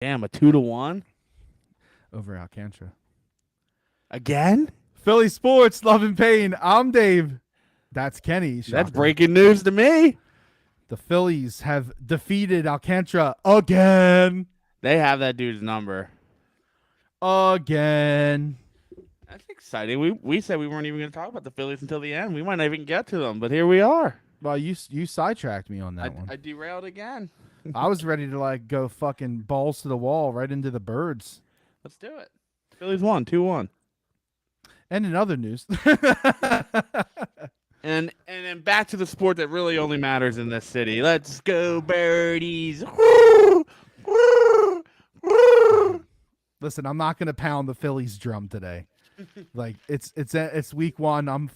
Damn, a 2-1 over Alcantara. again. Philly sports, love and pain. I'm Dave. That's Kenny. That's Shocker. breaking news to me. The Phillies have defeated Alcantara again. They have that dude's number. Again. That's exciting. We said we weren't even going to talk about the Phillies until the end. We might not even get to them, but here we are. Well, you sidetracked me on that one. I derailed again. I was ready to go fucking balls to the wall right into the birds. Let's do it. Phillies won 2-1. And in other news, and then back to the sport that really only matters in this city. Let's go, birdies. Listen, I'm not gonna pound the Phillies drum today. It's week 1. I'm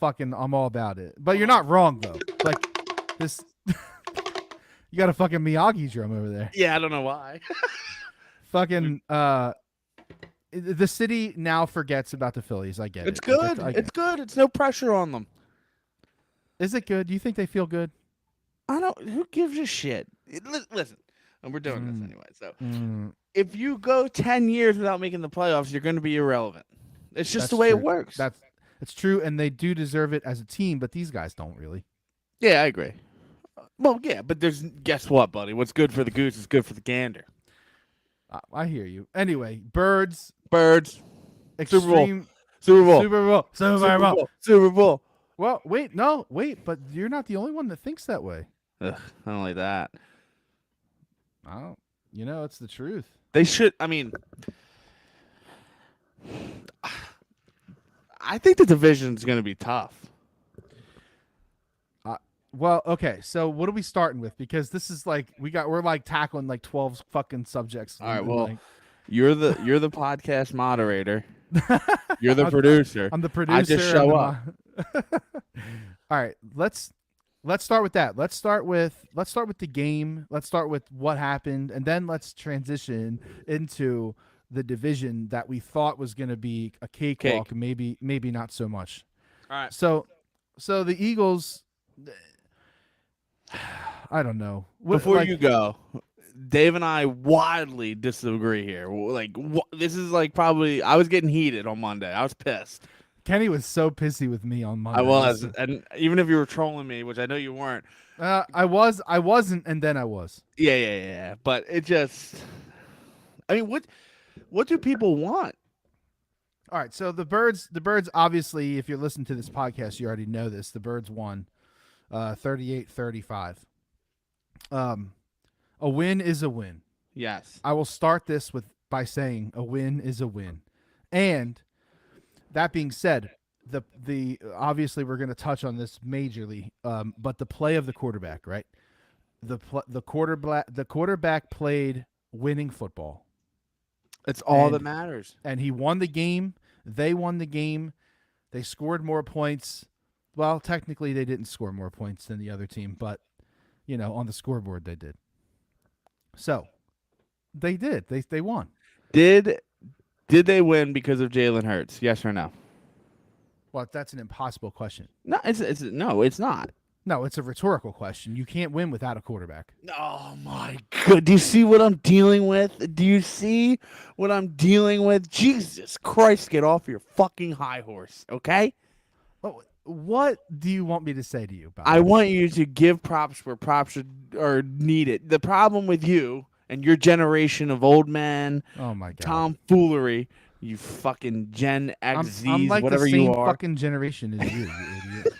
all about it. But you're not wrong though. Like this, you got a fucking Miyagi drum over there. Yeah, I don't know why. Fucking the city now forgets about the Phillies. I get It's it. good. It's good. It's no pressure on them. Is it good? Do you think they feel good? I don't. Who gives a shit? Listen, and we're doing this anyway. So, if you go 10 years without making the playoffs, you're going to be irrelevant. It's just the way it works. It's true, and they do deserve it as a team, but these guys don't really. Yeah, I agree. Well, yeah, but guess what, buddy? What's good for the goose is good for the gander. I hear you. Anyway, birds. Extreme, Super Bowl. Super Bowl. Well, wait, but you're not the only one that thinks that way. Ugh, I don't like that. Oh, it's the truth. They should. I mean, I think the division's going to be tough. Well, okay. So what are we starting with? Because this is we're tackling 12 fucking subjects. All right. Well, you're the podcast moderator. You're the producer. I'm the producer. I just show up. All right. Let's start with that. Let's start with the game. Let's start with what happened, and then let's transition into the division that we thought was going to be a cakewalk. Maybe not so much. All right. So the Eagles. I don't know. Before you go, Dave and I wildly disagree here. This is probably I was getting heated on Monday. I was pissed. Kenny was so pissy with me on Monday. I was, and even if you were trolling me, which I know you weren't. I wasn't, and then I was. Yeah. But it just, I mean, what do people want? All right, so the birds. Obviously, if you're listening to this podcast, you already know this. The birds won, 38-35. A win is a win. Yes. I will start this by saying a win is a win, and that being said, the obviously we're going to touch on this majorly, but the play of the quarterback, right? The quarterback played winning football. It's all that matters. And he won the game. They won the game. They scored more points. Well, technically they didn't score more points than the other team, but on the scoreboard they did. So they did. They won. Did they win because of Jalen Hurts? Yes or no? Well, that's an impossible question. No, it's not. No, it's a rhetorical question. You can't win without a quarterback. Oh my God! Do you see what I'm dealing with? Jesus Christ! Get off your fucking high horse, okay? What do you want me to say to you about I want you to give props where props are needed. The problem with you and your generation of old men, oh my God, tomfoolery, you fucking Gen X, I'm like whatever the same you are, fucking generation as you idiot.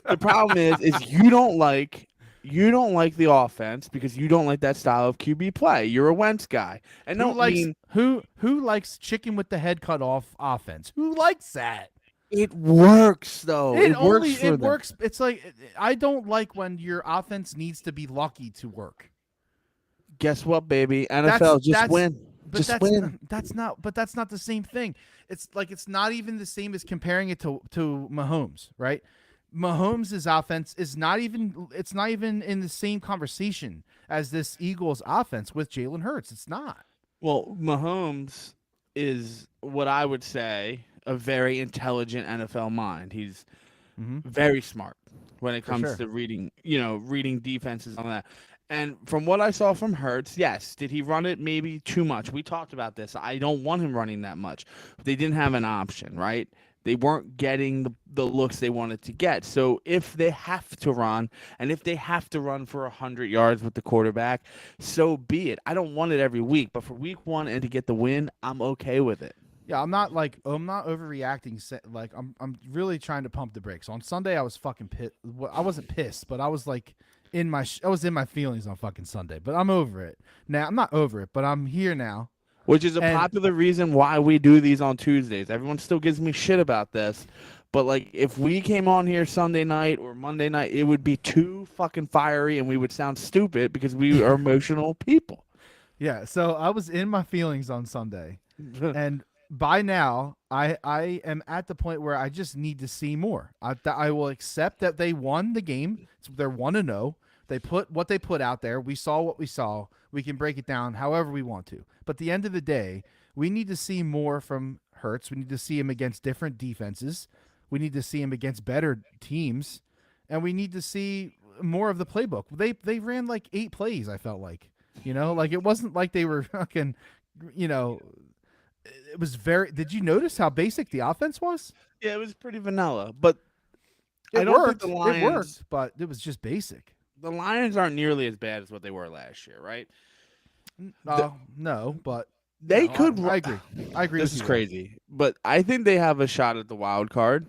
The problem is you don't like the offense because you don't like that style of QB play. You're a Wentz guy, and who likes chicken with the head cut off offense? Who likes that? It works though. It works. It's like I don't like when your offense needs to be lucky to work. Guess what, baby? NFL just win. Just win. That's not the same thing. It's not even the same as comparing it to Mahomes, right? Mahomes' offense is not even in the same conversation as this Eagles offense with Jalen Hurts. It's not. Well, Mahomes is what I would say a very intelligent NFL mind. He's very smart when it comes to reading defenses and all that. And from what I saw from Hurts, yes, did he run it maybe too much? We talked about this. I don't want him running that much. They didn't have an option, right? They weren't getting the looks they wanted to get. So if they have to run, and if they have to run for 100 yards with the quarterback, so be it. I don't want it every week, but for week one and to get the win, I'm okay with it. Yeah, I'm not overreacting. Like I'm really trying to pump the brakes. On Sunday, I was fucking pissed. I wasn't pissed, but I was like I was in my feelings on fucking Sunday. But I'm over it now. I'm not over it, but I'm here now. Which is a popular reason why we do these on Tuesdays. Everyone still gives me shit about this. But, like, if we came on here Sunday night or Monday night, it would be too fucking fiery and we would sound stupid because we are emotional people. Yeah, so I was in my feelings on Sunday. And by now, I am at the point where I just need to see more. I will accept that they won the game. They're 1-0. They put what they put out there. We saw what we saw. We can break it down however we want to. But at the end of the day, we need to see more from Hurts. We need to see him against different defenses. We need to see him against better teams. And we need to see more of the playbook. They ran like 8 plays, I felt like. Like it wasn't like they were fucking, it was did you notice how basic the offense was? Yeah, it was pretty vanilla. But I don't think the Lions, it worked, but it was just basic. The Lions aren't nearly as bad as what they were last year, right? No, but they could. I agree. I agree. This is crazy, but I think they have a shot at the wild card.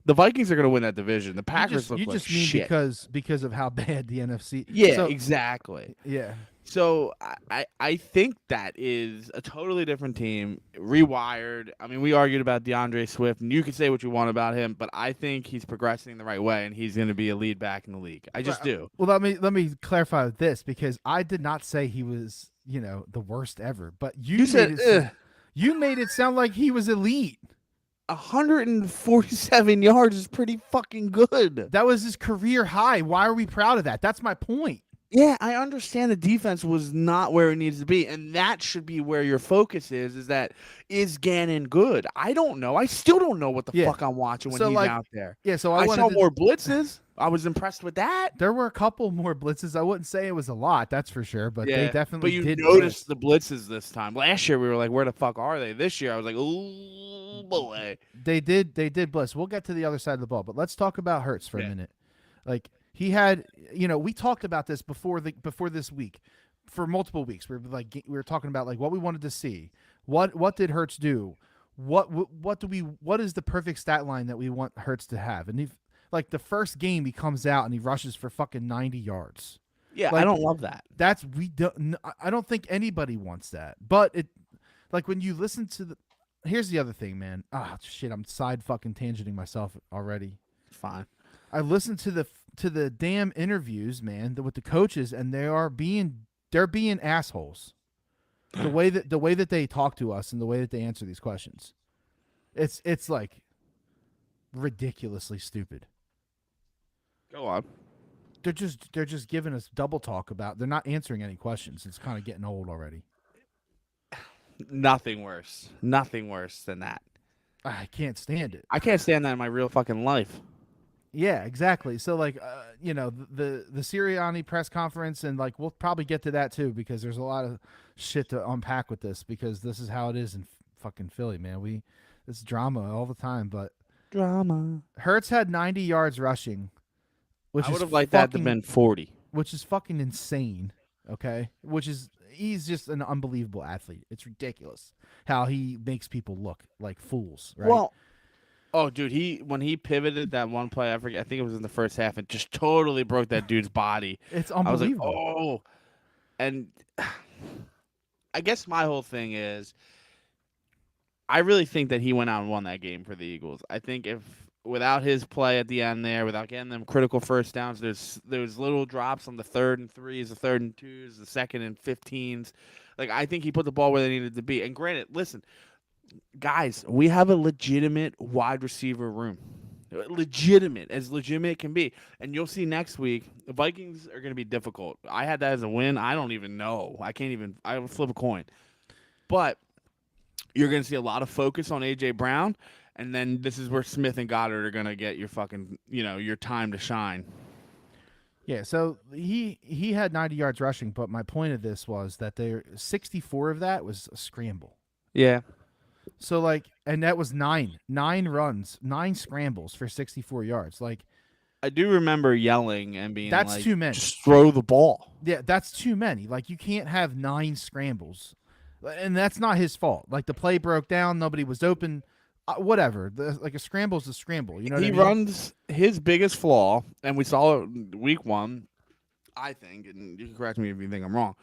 The Vikings are going to win that division. The Packers look like shit because of how bad the NFC. Yeah, exactly. Yeah. So I think that is a totally different team, rewired. I mean, we argued about DeAndre Swift, and you can say what you want about him, but I think he's progressing the right way, and he's going to be a lead back in the league. I just do. Well, let me clarify this, because I did not say he was, the worst ever, but you made it sound like he was elite. 147 yards is pretty fucking good. That was his career high. Why are we proud of that? That's my point. Yeah, I understand the defense was not where it needs to be, and that should be where your focus is that is Gannon good? I don't know. I still don't know what the fuck I'm watching when he's out there. Yeah, so I saw more blitzes. I was impressed with that. There were a couple more blitzes. I wouldn't say it was a lot, that's for sure, but they definitely did. But you noticed the blitzes this time. Last year we were like, where the fuck are they? This year I was like, oh boy. They did blitz. We'll get to the other side of the ball, but let's talk about Hurts for a minute. Like, he had, we talked about this before this week, for multiple weeks. We were talking about like what we wanted to see. What did Hurts do? What is the perfect stat line that we want Hurts to have? And like the first game he comes out and he rushes for fucking 90 yards. Yeah, like, I don't love that. I don't think anybody wants that. But it, like, when you listen to here's the other thing, man. Ah, shit, I'm side fucking tangenting myself already. Fine. I listened to the damn interviews, man, with the coaches, and they're being assholes. The way that they talk to us and the way that they answer these questions, it's like ridiculously stupid. Go on. They're just giving us double talk about. They're not answering any questions. It's kind of getting old already. Nothing worse than that. I can't stand it. I can't stand that in my real fucking life. Yeah, exactly. So, like, the Sirianni press conference, and like we'll probably get to that too, because there's a lot of shit to unpack with this, because this is how it is in fucking Philly, man. It's drama all the time, but drama. Hurts had 90 yards rushing, which I would have liked that to have been 40, which is fucking insane. Okay, he's just an unbelievable athlete. It's ridiculous how he makes people look like fools, right? Well. Oh, dude, when he pivoted that one play, I think it was in the first half, it just totally broke that dude's body. It's unbelievable. I was like, oh. And I guess my whole thing is I really think that he went out and won that game for the Eagles. I think without his play at the end there, without getting them critical first downs, there's little drops on the 3rd and 3s, the 3rd and 2s, the 2nd and 15s. Like, I think he put the ball where they needed to be. And granted, listen, guys, we have a legitimate wide receiver room. Legitimate it can be. And you'll see next week, the Vikings are going to be difficult. I had that as a win. I don't even know. I would flip a coin. But you're going to see a lot of focus on A.J. Brown, and then this is where Smith and Goddard are going to get your fucking, your time to shine. Yeah, so he had 90 yards rushing, but my point of this was that there 64 of that was a scramble. Yeah. So like, and that was nine runs, 9 scrambles for 64 yards. Like I do remember yelling and being that's like, too many. just throw the ball. Yeah, that's too many. Like you can't have 9 scrambles, and that's not his fault. Like the play broke down, nobody was open. Whatever. Like a scramble's a scramble. You know what He I mean? runs his biggest flaw, and we saw it week 1, I think, and you can correct me if you think I'm wrong.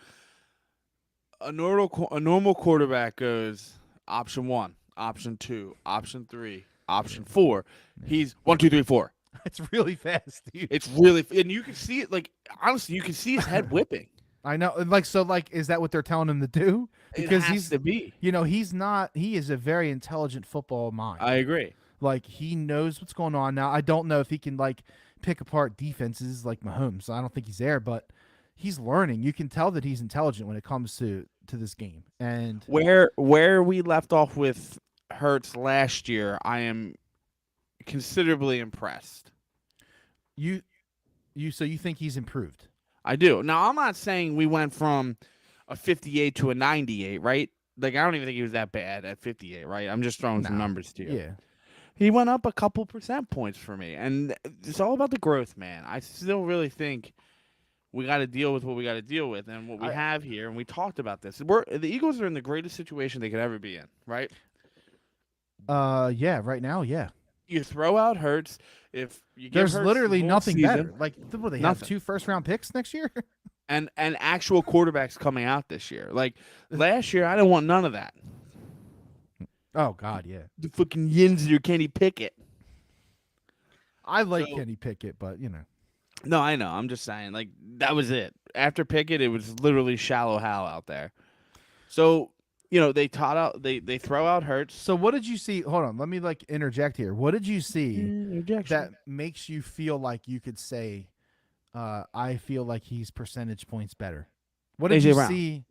A normal quarterback goes option 1, option 2, option 3, option 4. He's 1, 2, 3, 4. It's really fast, dude. It's really, and you can see it. Like honestly, you can see his head whipping. I know. And like so, like is that what they're telling him to do? Because It has he's to be. you know he's not. He is a very intelligent football mind. I agree. Like he knows what's going on now. I don't know if he can like pick apart defenses like Mahomes. I don't think he's there, but he's learning. You can tell that he's intelligent when it comes to this game. And Where we left off with Hurts last year, I am considerably impressed. so you think he's improved? I do. Now, I'm not saying we went from a 58 to a 98, right? Like, I don't even think he was that bad at 58, right? I'm just throwing some numbers to you. Yeah. He went up a couple percent points for me, and it's all about the growth, man. I still really think we got to deal with what we got to deal with, and what we have here, and we talked about this. The Eagles are in the greatest situation they could ever be in, right? Yeah. Right now, yeah. You throw out Hurts. If you give There's Hurts literally the nothing season, better. Like, what they nothing. have 2 first-round picks next year? and actual quarterbacks coming out this year. Like last year, I didn't want none of that. Oh God, yeah. The fucking Yins or Kenny Pickett. I like Kenny Pickett, but you know. No, I know. I'm just saying, like that was it. After Pickett, it was literally shallow Hal out there. So they throw out Hurts. So what did you see? Hold on, let me like interject here. What did you see that makes you feel like you could say, I feel like he's percentage points better? What did AJ you Brown. see?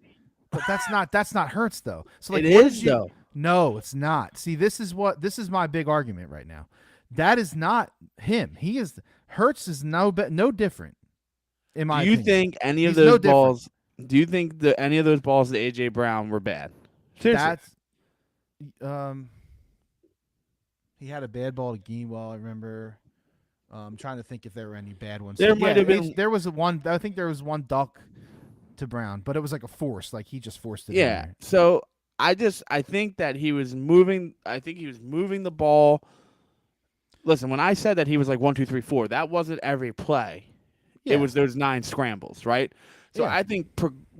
But that's not Hurts though. So like, It what is did you, though. No, it's not. See, this is my big argument right now. That is not him. Hurts is no different. In my opinion. Think any of He's those no balls? Do you think that any of those balls to AJ Brown were bad? Seriously. That's he had a bad ball to Gainwell, I remember. I'm trying to think if there were any bad ones. There might have been. There was one. I think there was one duck to Brown, but it was like a force. Like he just forced it. Yeah. In there. So I think that he was moving. I think he was moving the ball. Listen, when I said that he was like 1, 2, 3, 4, that wasn't every play. Yeah. It was those 9 scrambles, right? So Yeah. I think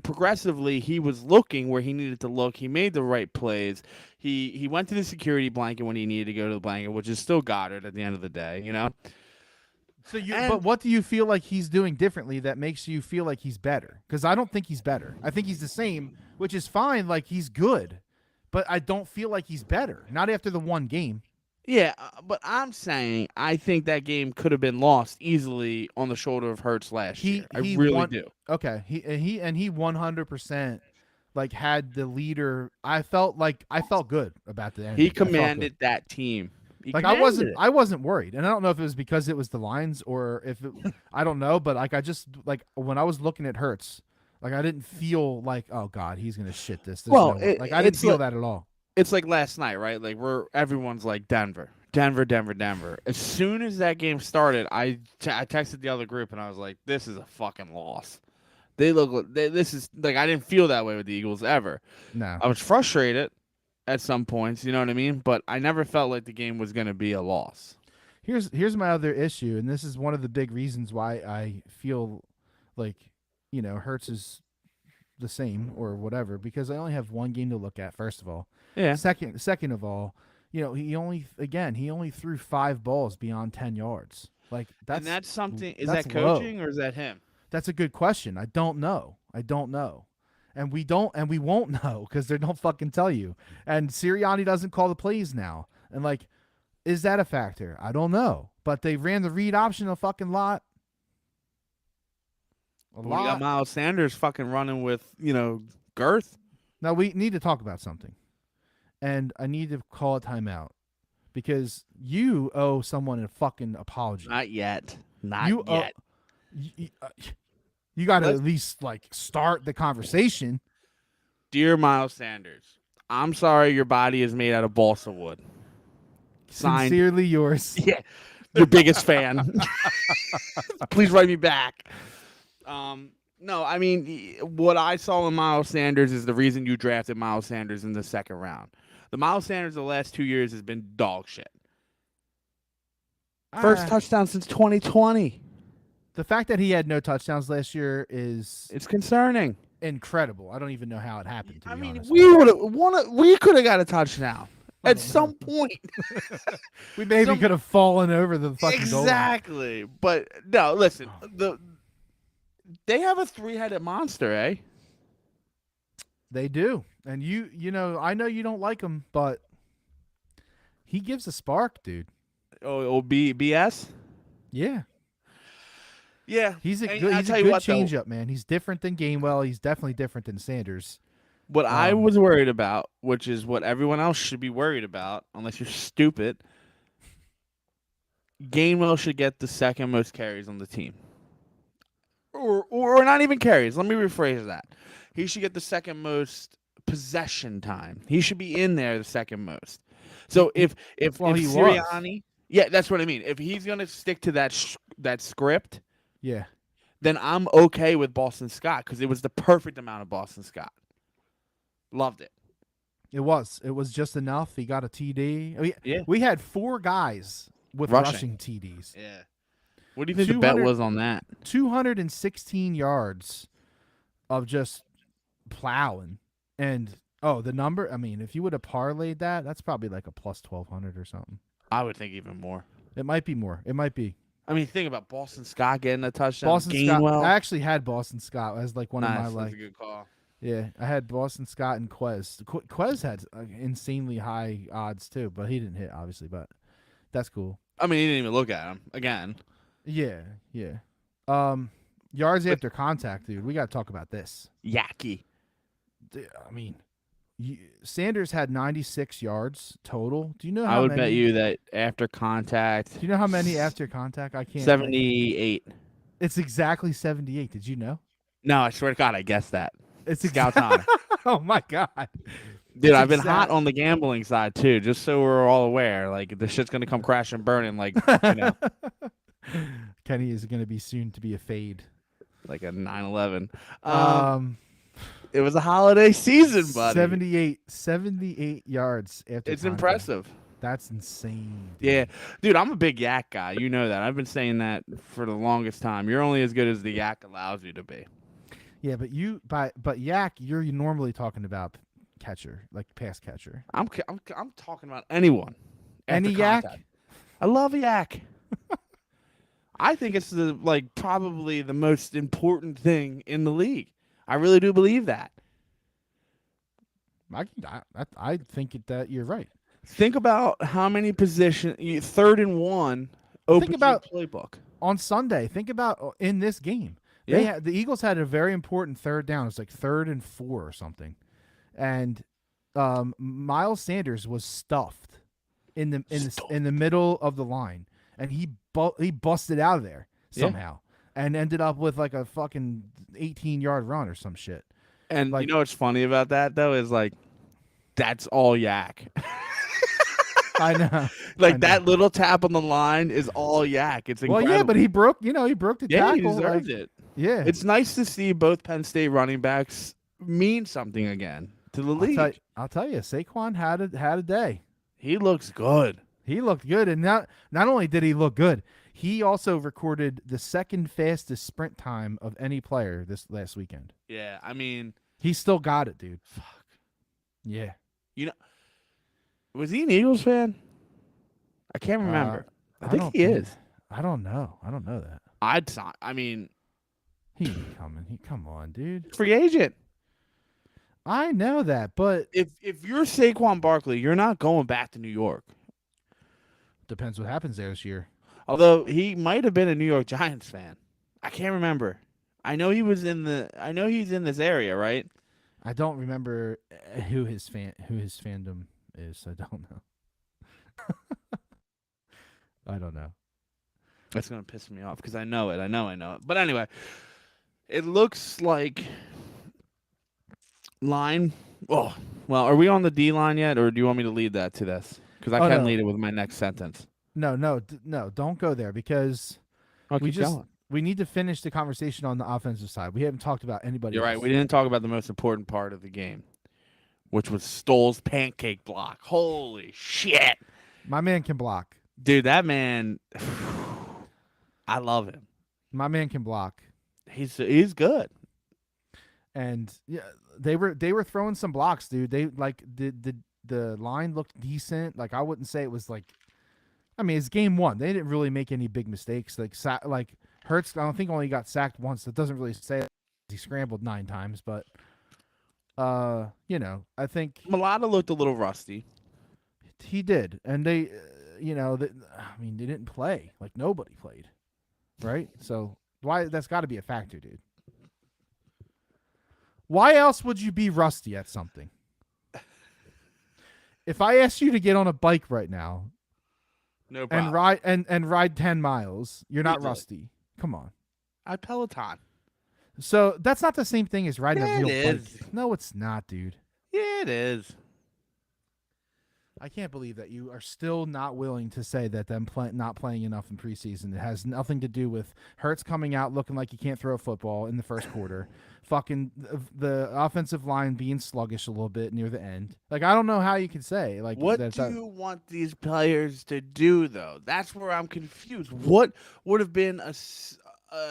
progressively he was looking where he needed to look. He made the right plays. He went to the security blanket when he needed to go to the blanket, which is still Goddard at the end of the day, So but what do you feel like he's doing differently that makes you feel like he's better? Because I don't think he's better. I think he's the same, which is fine. Like he's good, but I don't feel like he's better. Not after the one game. Yeah, but I'm saying I think that game could have been lost easily on the shoulder of Hurts last year. I really do. Okay, he 100% like had the leader. I felt good about the end. He commanded that team. I wasn't worried, and I don't know if it was because it was the Lions or if I don't know, but like I just like when I was looking at Hurts, like I didn't feel like, oh God, he's gonna shit this. I didn't feel that at all. It's like last night, right? Like everyone's like Denver. As soon as that game started, I texted the other group and I was like, "This is a fucking loss." This is like I didn't feel that way with the Eagles ever. No, I was frustrated at some points, you know what I mean? But I never felt like the game was going to be a loss. Here's my other issue, and this is one of the big reasons why I feel like Hurts is the same or whatever, because I only have one game to look at. First of all, yeah. Second of all, he only threw 5 balls beyond 10 yards. Like that's something. Is that's that coaching or is that him? That's a good question. I don't know. And we won't know because they don't fucking tell you. And Sirianni doesn't call the plays now. And like, is that a factor? I don't know. But they ran the read option a fucking lot. We got Miles Sanders fucking running with, girth. Now we need to talk about something. And I need to call a timeout because you owe someone a fucking apology. Not yet. You got to at least like start the conversation. Dear Miles Sanders, I'm sorry your body is made out of balsa wood. Signed, Sincerely yours. yeah, your biggest fan. Please write me back. No, I mean, what I saw in Miles Sanders is the reason you drafted Miles Sanders in the second round. The Miles Sanders the last 2 years has been dog shit. First touchdown since 2020. The fact that he had no touchdowns last year is It's concerning. incredible. I don't even know how it happened. To I be mean, honest, we would have won. We could have got a touchdown at some point. we maybe could have fallen over the fucking goal line. Exactly, but no. Listen, they have a three-headed monster, eh? They do, and you know, I know you don't like him, but he gives a spark, dude. Oh, BS. Yeah. Yeah, he's a and good, I'll he's a tell you good what, though. change-up, man. He's different than Gainwell. He's definitely different than Sanders. What I was worried about, which is what everyone else should be worried about, unless you're stupid, Gainwell should get the second most carries on the team. Or not even carries. Let me rephrase that. He should get the second most possession time. He should be in there the second most. So if Sirianni, yeah, that's what I mean. If he's gonna stick to that script, yeah, then I'm okay with Boston Scott because it was the perfect amount of Boston Scott. Loved it. It was just enough. He got a TD. Yeah. We had 4 guys with rushing TDs. Yeah. What do you think the bet was on that? 216 yards of just plowing. And, the number, I mean, if you would have parlayed that, that's probably like a plus 1,200 or something. I would think even more. It might be more. It might be. I mean, think about Boston Scott getting a touchdown. Boston Gainwell. Scott. I actually had Boston Scott as like one of my That's like. a good call. Yeah, I had Boston Scott and Quez. Quez had insanely high odds too, but he didn't hit obviously. But that's cool. I mean, he didn't even look at him again. Yeah. Yards after contact, dude. We got to talk about this. Yacky. I mean, Sanders had 96 yards total. Do you know how I would many? bet you that after contact. Do you know how many after contact? I can't. 78. It's exactly 78. Did you know? No, I swear to God, I guessed that. It's Scout's honor. Oh my God. Dude, I've been hot on the gambling side too, just so we're all aware. Like the shit's gonna come crash and burning, like Kenny is gonna be soon to be a fade. Like a 9/11. It was a holiday season, buddy. 78 yards after. It's impressive. That's insane. Dude. Yeah, dude, I'm a big yak guy. You know that. I've been saying that for the longest time. You're only as good as the yak allows you to be. Yeah, but yak, you're normally talking about catcher, like pass catcher. I'm talking about anyone. Any yak? I love yak. I think it's probably the most important thing in the league. I really do believe that. I think that you're right. Think about how many positions, 3rd and 1, opens your playbook. On Sunday, think about in this game. The Eagles had a very important third down. It's like 3rd and 4 or something. And Miles Sanders was stuffed in the middle of the line. And he busted out of there somehow and ended up with like a fucking 18-yard run or some shit. And you know what's funny about that though is like that's all yak. I know. That little tap on the line is all yak. It's incredible. Well, yeah, but he broke the tackle. Yeah, he deserves it. Yeah. It's nice to see both Penn State running backs mean something again to the league. I'll tell you, Saquon had a day. He looks good. He looked good, and not only did he look good, he also recorded the second fastest sprint time of any player this last weekend. Yeah, I mean, he still got it, dude. Fuck. Yeah. Was he an Eagles fan? I can't remember. I think he is. I don't know. I don't know that. I mean, he ain't coming. Come on, dude. Free agent. I know that, but if you're Saquon Barkley, you're not going back to New York. Depends what happens there this year. Although he might have been a New York Giants fan. I can't remember. I know he's in this area, right? I don't remember who his fandom is. I don't know. I don't know. That's gonna piss me off because I know it. I know it. But anyway, it looks like line. Oh, well, are we on the D line yet, or do you want me to lead that to this? Because I Oh can no, lead it with my next sentence. no, don't go there because I'll we keep just going. we need to finish the conversation on the offensive side. We haven't talked about anybody You're right. else. We didn't talk about the most important part of the game, which was Stoll's pancake block. Holy shit, My man can block. dude! That man, I love him. My man can block. He's good. And yeah, they were throwing some blocks, dude. They like the line looked decent. Like I wouldn't say it was like, I mean, it's game one. They didn't really make any big mistakes. Like Hurts, I don't think only got sacked once. That doesn't really say it. He scrambled 9 times, but I think Mulata looked a little rusty. he did, and they, I mean, they didn't play. Like nobody played, right? So why that's got to be a factor, dude. Why else would you be rusty at something? If I asked you to get on a bike right now No problem. and ride 10 miles, you're not Easily. rusty. Come on. I Peloton. So that's not the same thing as riding Yeah, a real it bike. is. No, it's not, dude. Yeah, it is. I can't believe that you are still not willing to say that them not playing enough in preseason. It has nothing to do with Hurts coming out looking like he can't throw a football in the first quarter. Fucking the offensive line being sluggish a little bit near the end. Like I don't know how you can say like What do you want these players to do, though? That's where I'm confused. What would have been a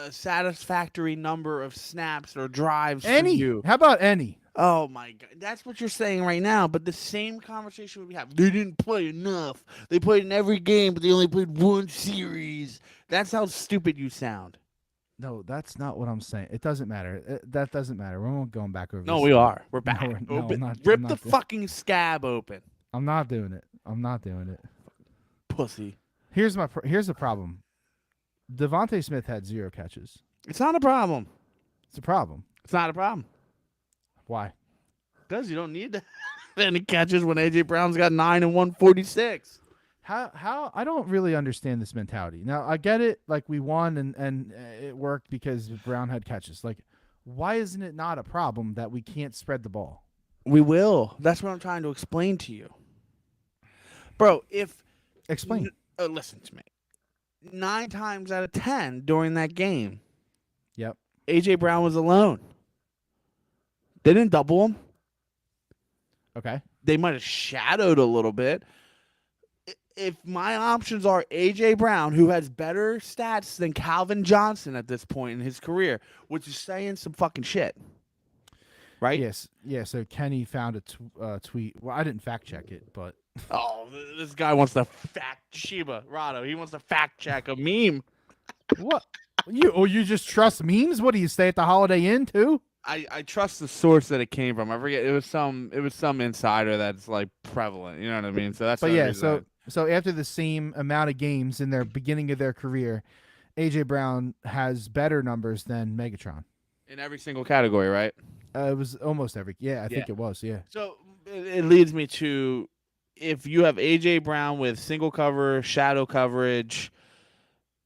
satisfactory number of snaps or drives for any. you? How about any? Oh my god, that's what you're saying right now. But the same conversation we have. They didn't play enough. They played in every game, but they only played one series. That's how stupid you sound. No, that's not what I'm saying. It doesn't matter. That doesn't matter. We're not going back over. No, this. we are. We're No, back. no, Open. I'm not- Rip I'm the not doing- fucking scab open, I'm not doing it. I'm not doing it. pussy. Here's the problem. Devontae Smith had 0 catches. It's not a problem. It's a problem. It's not a problem. Why? Because you don't need to have any catches when A.J. Brown's got 9 and 146. How I don't really understand this mentality. Now I get it, like we won and it worked because Brown had catches. Like, why isn't it not a problem that we can't spread the ball? We will. That's what I'm trying to explain to you. Bro, Explain. Listen to me. 9 times out of 10 during that game, Yep. A.J. Brown was alone. They didn't double him. Okay. They might have shadowed a little bit. If my options are A.J. Brown, who has better stats than Calvin Johnson at this point in his career, which is saying some fucking shit. Right? Yes. Yeah. So Kenny found a tweet. Well, I didn't fact check it, but Oh, this guy wants to Shiba Rado. He wants to fact check a meme. what? You just trust memes? What do you stay at the Holiday Inn too? I trust the source that it came from. I forget it was some insider that's like prevalent. You know what I mean? So that's. But the yeah, reason so after the same amount of games in their beginning of their career, AJ Brown has better numbers than Megatron. in every single category, right? It was almost every. Yeah, I think it was. Yeah. So it leads me to if you have AJ Brown with single cover, shadow coverage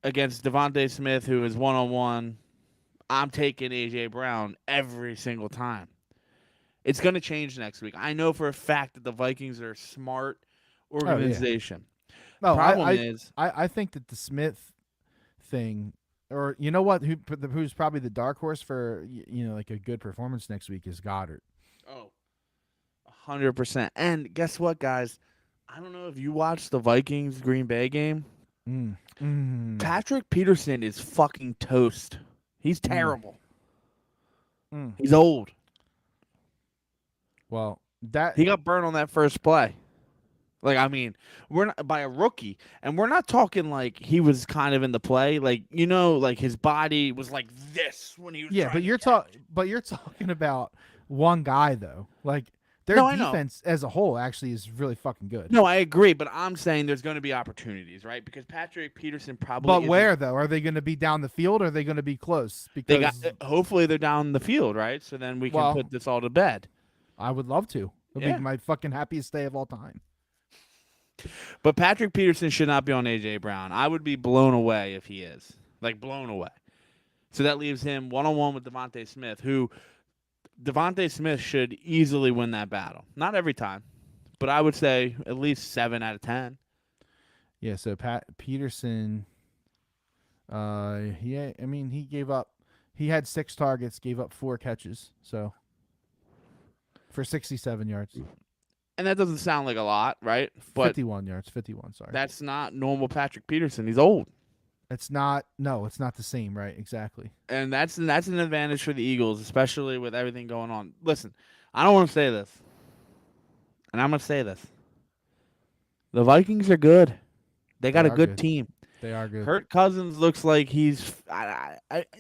against Devontae Smith, who is 1-on-1. I'm taking A.J. Brown every single time. It's going to change next week. I know for a fact that the Vikings are a smart organization. No, Problem is, I think that the Smith thing, or you know what, who's probably the dark horse for like a good performance next week is Goddard. 100%. And guess what, guys? I don't know if you watched the Vikings Green Bay game. Patrick Peterson is fucking toast. He's terrible. He's old. Well, He got burned on that first play. Like, I mean, we're not by a rookie, and we're not talking like he was kind of in the play. Like, like his body was like this when he was. yeah, but you're talking about one guy though. Like their defense as a whole actually is really fucking good. No, I agree, but I'm saying there's going to be opportunities, right? Because Patrick Peterson probably. But where though? Are they going to be down the field? Or are they going to be close? Because hopefully they're down the field, right? So then we can put this all to bed. I would love to. It'd be my fucking happiest day of all time. But Patrick Peterson should not be on A.J. Brown. I would be blown away if he is. Like, blown away. So that leaves him one-on-one with Devontae Smith, who Devontae Smith should easily win that battle. Not every time, but I would say at least 7 out of 10. Yeah, so Pat Peterson, he gave up. He had 6 targets, gave up 4 catches, so for 67 yards, And that doesn't sound like a lot, right? But 51 yards, 51. Sorry, that's not normal Patrick Peterson. He's old. it's not. No, it's not the same, right? Exactly. And that's an advantage for the Eagles, especially with everything going on. Listen, I don't want to say this, and I'm going to say this. The Vikings are good. They got They a are good good. team. They are good. Kirk Cousins looks like he's.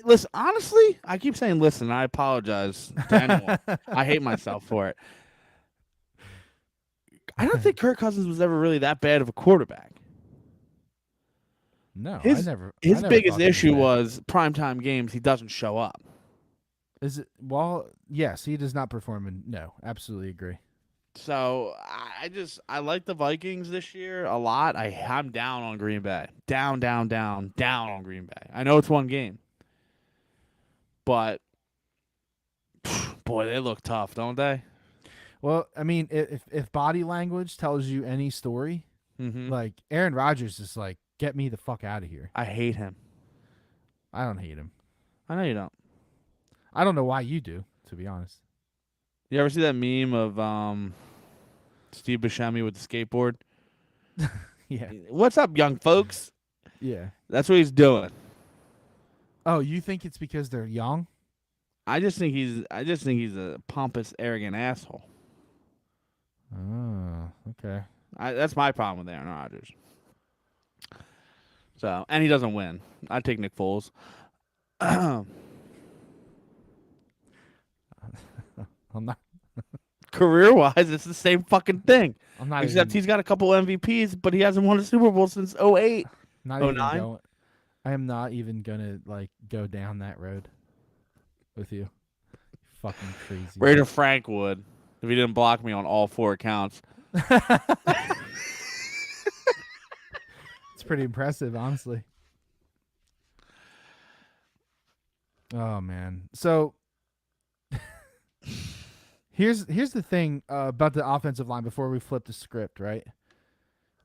Listen, honestly, I keep saying listen. I apologize to anyone. I hate myself for it. I don't think Kirk Cousins was ever really that bad of a quarterback. No, His I never. his I never biggest thought he issue bad. was primetime games. He doesn't show up. Is it? Well, yes, he does not perform. No, absolutely agree. So I like the Vikings this year a lot. I'm down on Green Bay. Down on Green Bay. I know it's one game, but boy, they look tough, don't they? Well, I mean, if body language tells you any story, Mm-hmm. like Aaron Rodgers is like, get me the fuck out of here. I hate him. I don't hate him. I know you don't. I don't know why you do, to be honest. You ever see that meme of Steve Buscemi with the skateboard? Yeah. What's up, young folks? Yeah. That's what he's doing. Oh, you think it's because they're young? I just think he's a pompous, arrogant asshole. Oh, okay. That's my problem with Aaron Rodgers. So, and he doesn't win. I take Nick Foles. I'm not. Career-wise, it's the same fucking thing. I'm not. Except even, he's got a couple MVPs, but he hasn't won a Super Bowl since 08. not even 09? going. I am not even gonna like go down that road with you. Fucking crazy. Raider Frank would if he didn't block me on all 4 accounts. It's pretty impressive, honestly. Oh man. So here's the thing about the offensive line before we flip the script, right?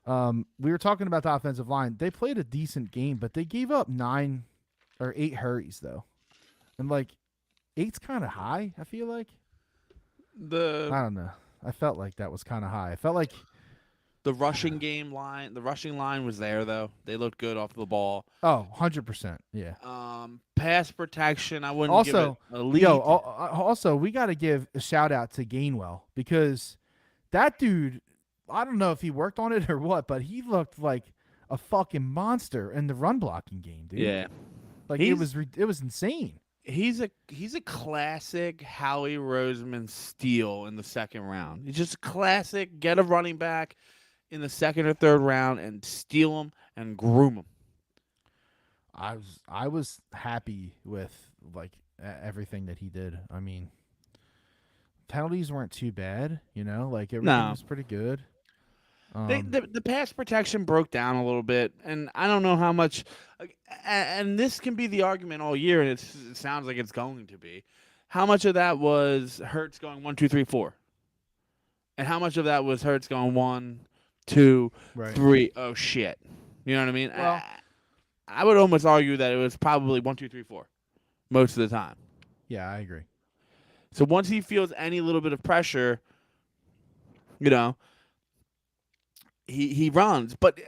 We were talking about the offensive line. They played a decent game, but they gave up 9 or 8 hurries though. And like 8's kind of high, I feel like. I don't know. I felt like that was kind of high. I felt like The rushing line was there though. They looked good off the ball. 100%. Yeah. Pass protection, I wouldn't Also, give it elite. also we got to give a shout out to Gainwell because that dude, I don't know if he worked on it or what, but he looked like a fucking monster in the run blocking game, dude. Yeah, Like He's- it was insane. he's a classic Howie Roseman steal in the second round. He's just a classic. Get a running back in the second or third round and steal him and groom him. I was happy with like everything that he did. I mean, penalties weren't too bad, like everything No. was pretty good. The pass protection broke down a little bit, and I don't know how much. And this can be the argument all year, and it sounds like it's going to be. How much of that was Hurts going 1, 2, 3, 4, and how much of that was Hurts going 1, 2, Right. 3? Oh shit! You know what I mean? Well- I would almost argue that it was probably 1, 2, 3, 4 most of the time. Yeah, I agree. So once he feels any little bit of pressure, he runs. But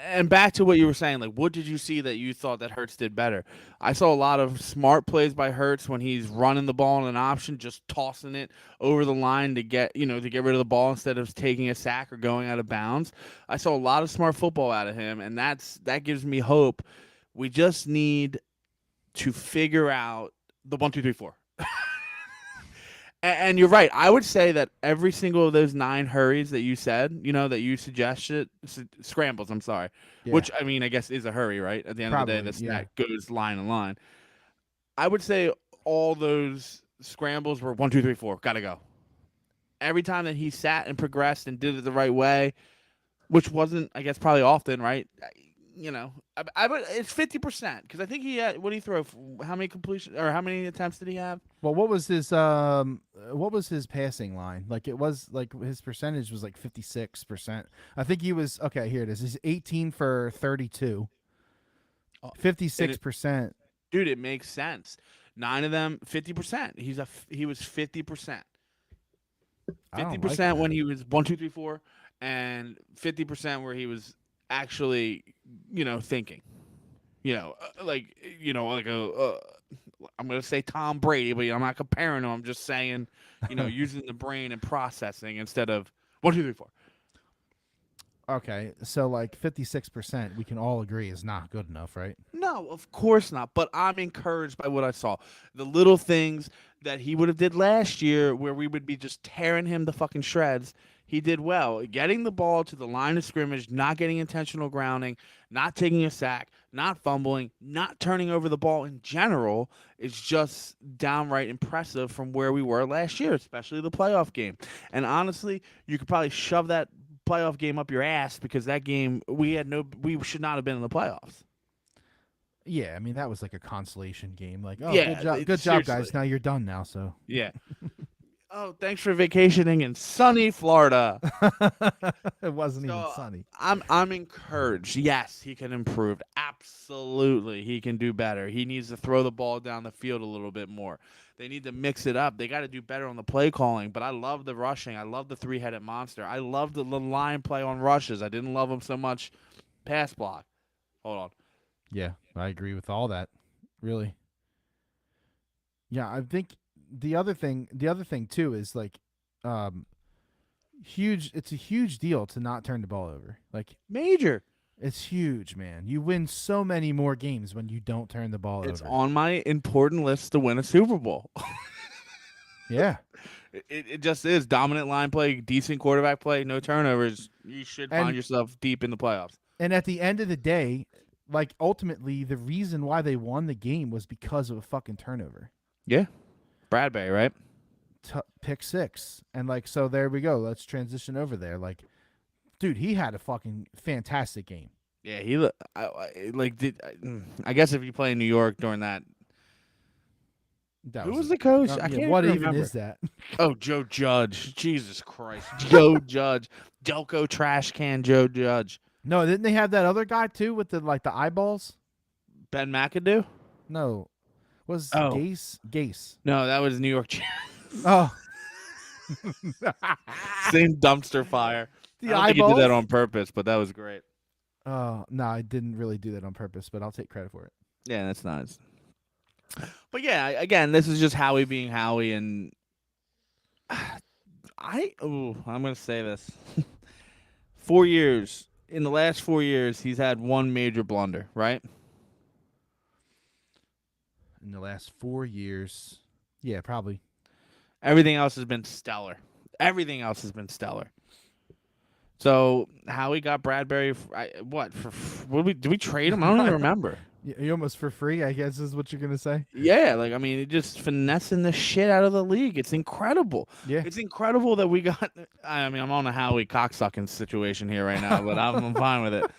and back to what you were saying, like what did you see that you thought that Hurts did better? I saw a lot of smart plays by Hurts when he's running the ball in an option, just tossing it over the line to get rid of the ball instead of taking a sack or going out of bounds. I saw a lot of smart football out of him, and that gives me hope. We just need to figure out the 1, 2, 3, 4. And you're right. I would say that every single of those 9 hurries that you said, that you suggested, scrambles, I'm sorry, Yeah. which, I mean, I guess is a hurry, right? At the end of the day, Probably, the snack goes line and line. I would say all those scrambles were 1, 2, 3, 4, gotta go. Every time that he sat and progressed and did it the right way, which wasn't, I guess, probably often, right? You know, it's 50% because I think he had. What did he throw? How many completion or how many attempts did he have? Well, what was his passing line? Like it was like his percentage was like 56%. I think he was okay, here it is. He's 18 for 32. And it, 56%. dude, it makes sense. 9 of them, 50%. He was 50%. I fifty don't like percent that. when he was 1, 2, 3, 4, and 50% where he was actually, thinking. Like I'm gonna say Tom Brady, but I'm not comparing him. I'm just saying, using the brain and processing instead of 1, 2, 3, 4. Okay, so like 56%, we can all agree is not good enough, right? No, of course not. But I'm encouraged by what I saw. The little things that he would have did last year, where we would be just tearing him to fucking shreds. He did well, getting the ball to the line of scrimmage, not getting intentional grounding, not taking a sack, not fumbling, not turning over the ball in general is just downright impressive from where we were last year, especially the playoff game. And honestly, you could probably shove that playoff game up your ass because that game we should not have been in the playoffs. Yeah, I mean that was like a consolation game. Like, oh, Yeah, good job, seriously. guys. Now you're done now. So Yeah. Oh, thanks for vacationing in sunny Florida. it wasn't even So sunny. I'm encouraged. Yes, he can improve. Absolutely, he can do better. He needs to throw the ball down the field a little bit more. They need to mix it up. They got to do better on the play calling. But I love the rushing. I love the three-headed monster. I love the line play on rushes. I didn't love him so much pass block. Hold on. Yeah, I agree with all that. Really. Yeah, I think the other thing too is like, um, huge. It's a huge deal to not turn the ball over. Like Major. it's huge, man. You win so many more games when you don't turn the ball It's over. on my important list to win a Super Bowl. Yeah, It just is dominant line play, decent quarterback play, no turnovers. You should find and yourself deep in the playoffs. at the end of the day, like ultimately, the reason why they won the game was because of a fucking turnover. Yeah, Bradbury, right? Pick six, and like so, there we go. Let's transition over there. Like, dude, he had a fucking fantastic game. Yeah, he like did. I guess if you play in New York during that, That who was was the coach? I yeah. can't What even even remember. is that? Oh, Joe Judge. Jesus Christ, Joe Judge, Delco trash can Joe Judge, No, didn't they have that other guy too with the like the eyeballs? Ben McAdoo. No, was Oh Gase? Gase. no, that was New York. Oh, Same dumpster fire. I the don't think he did that eyeballs. on purpose, but that was great. Oh no, I didn't really do that on purpose, but I'll take credit for it. Yeah, that's nice. But yeah, again, this is just Howie being Howie, and I'm gonna say this: 4 years in the last 4 years, he's had one major blunder, right? In the last 4 years, yeah, probably. Everything else has been stellar. Everything else has been stellar. So Howie got Bradbury. What for? Did we trade him? I don't even remember. You almost for free, I guess, is what you're gonna say. Yeah, like I mean, it just finessing the shit out of the league. It's incredible. Yeah. It's incredible that we got. I mean, I'm on a Howie cocksucking situation here right now, but I'm fine with it.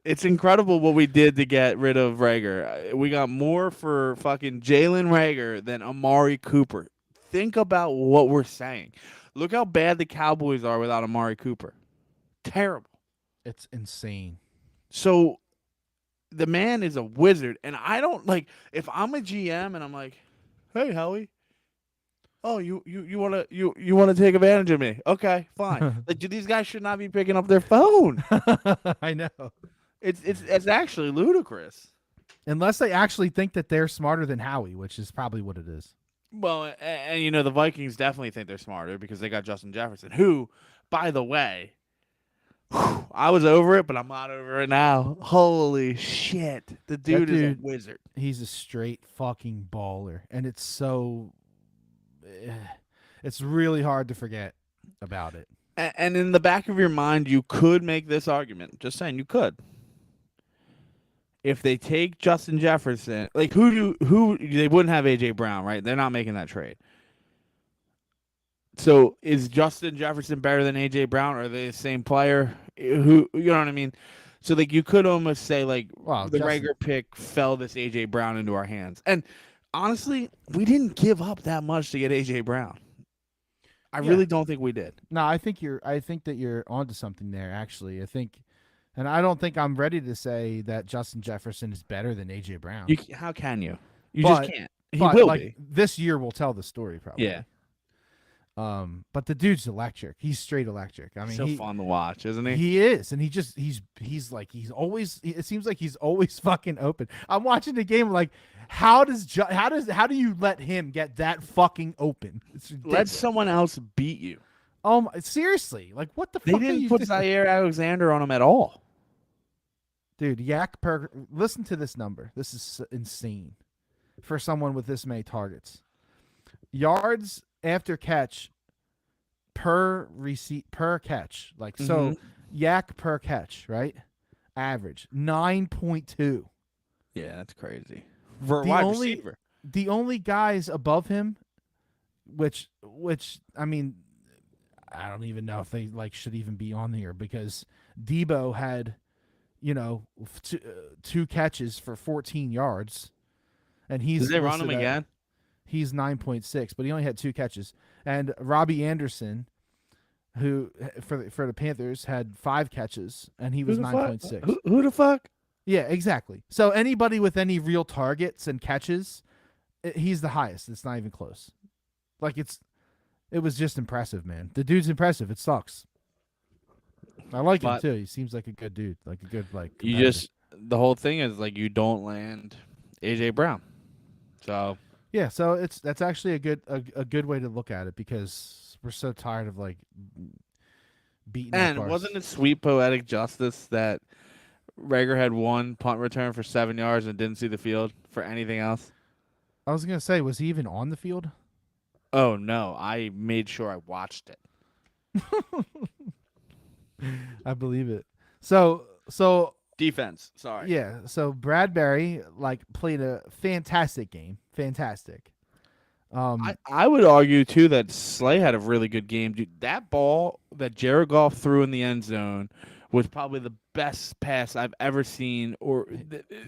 It's incredible what we did to get rid of Rager. We got more for fucking Jalen Rager than Amari Cooper. Think about what we're saying. Look how bad the Cowboys are without Amari Cooper. Terrible. It's insane. So the man is a wizard, and I don't like if I'm a GM and I'm like, "Hey, Howie, oh you wanna take advantage of me? Okay, fine." Like, these guys should not be picking up their phone. I know. It's actually ludicrous. Unless they actually think that they're smarter than Howie, which is probably what it is. Well, and the Vikings definitely think they're smarter because they got Justin Jefferson, who, by the way, I was over it, but I'm not over it now. Holy shit. The That dude is a dude, wizard. he's a straight fucking baller, and it's so it's really hard to forget about it. And in the back of your mind, you could make this argument. Just saying, you could. If they take Justin Jefferson, like who they wouldn't have AJ Brown, right? They're not making that trade. So is Justin Jefferson better than AJ Brown? Are they the same player? Who you know what I mean? So like you could almost say like Well, the Justin. Rager pick fell this AJ Brown into our hands. And honestly, we didn't give up that much to get AJ Brown. I Yeah. really don't think we did. No, I think that you're onto something there. Actually, I think, and I don't think I'm ready to say that Justin Jefferson is better than AJ Brown. How can you? You just But can't. He but will like be. this year will tell the story probably. Yeah. But the dude's electric. He's straight electric. I mean, So fun to watch, isn't he? he is, and he's like he's always. It seems like he's always fucking open. I'm watching the game like, how do you let him get that fucking open? It's Let ridiculous. someone else beat you. Seriously, like what the They fuck? are didn't you put doing? Zaire Alexander on him at all. Dude, yak per. Listen to this number. This is insane for someone with this many targets. Yards after catch per catch. Like so, yak per catch, right? Average 9.2. Yeah, that's crazy. For a The wide only- receiver. The only guys above him, which I mean, I don't even know if they like should even be on here because Debo had, two catches for 14 yards, and he's Did they run him listed at- again? He's 9.6, but he only had 2 catches. And Robbie Anderson, who for the Panthers had 5 catches, and he was 9.6. Who the fuck? Yeah, exactly. So anybody with any real targets and catches, he's the highest. It's not even close. Like it was just impressive, man. The dude's impressive. It sucks. I like him But- too. He seems like a good dude, like a good like. You competitor. just the whole thing is like you don't land AJ Brown. So Yeah, so that's actually a good way to look at it because we're so tired of like beating. and up wasn't it sweet poetic justice that Rager had 1 punt return for 7 yards and didn't see the field for anything else? I was gonna say, was he even on the field? Oh no, I made sure I watched it. I believe it. So Defense, sorry. yeah, so Bradbury like played a fantastic game, fantastic. I would argue too that Slay had a really good game. Dude, that ball that Jared Goff threw in the end zone was probably the best pass I've ever seen, or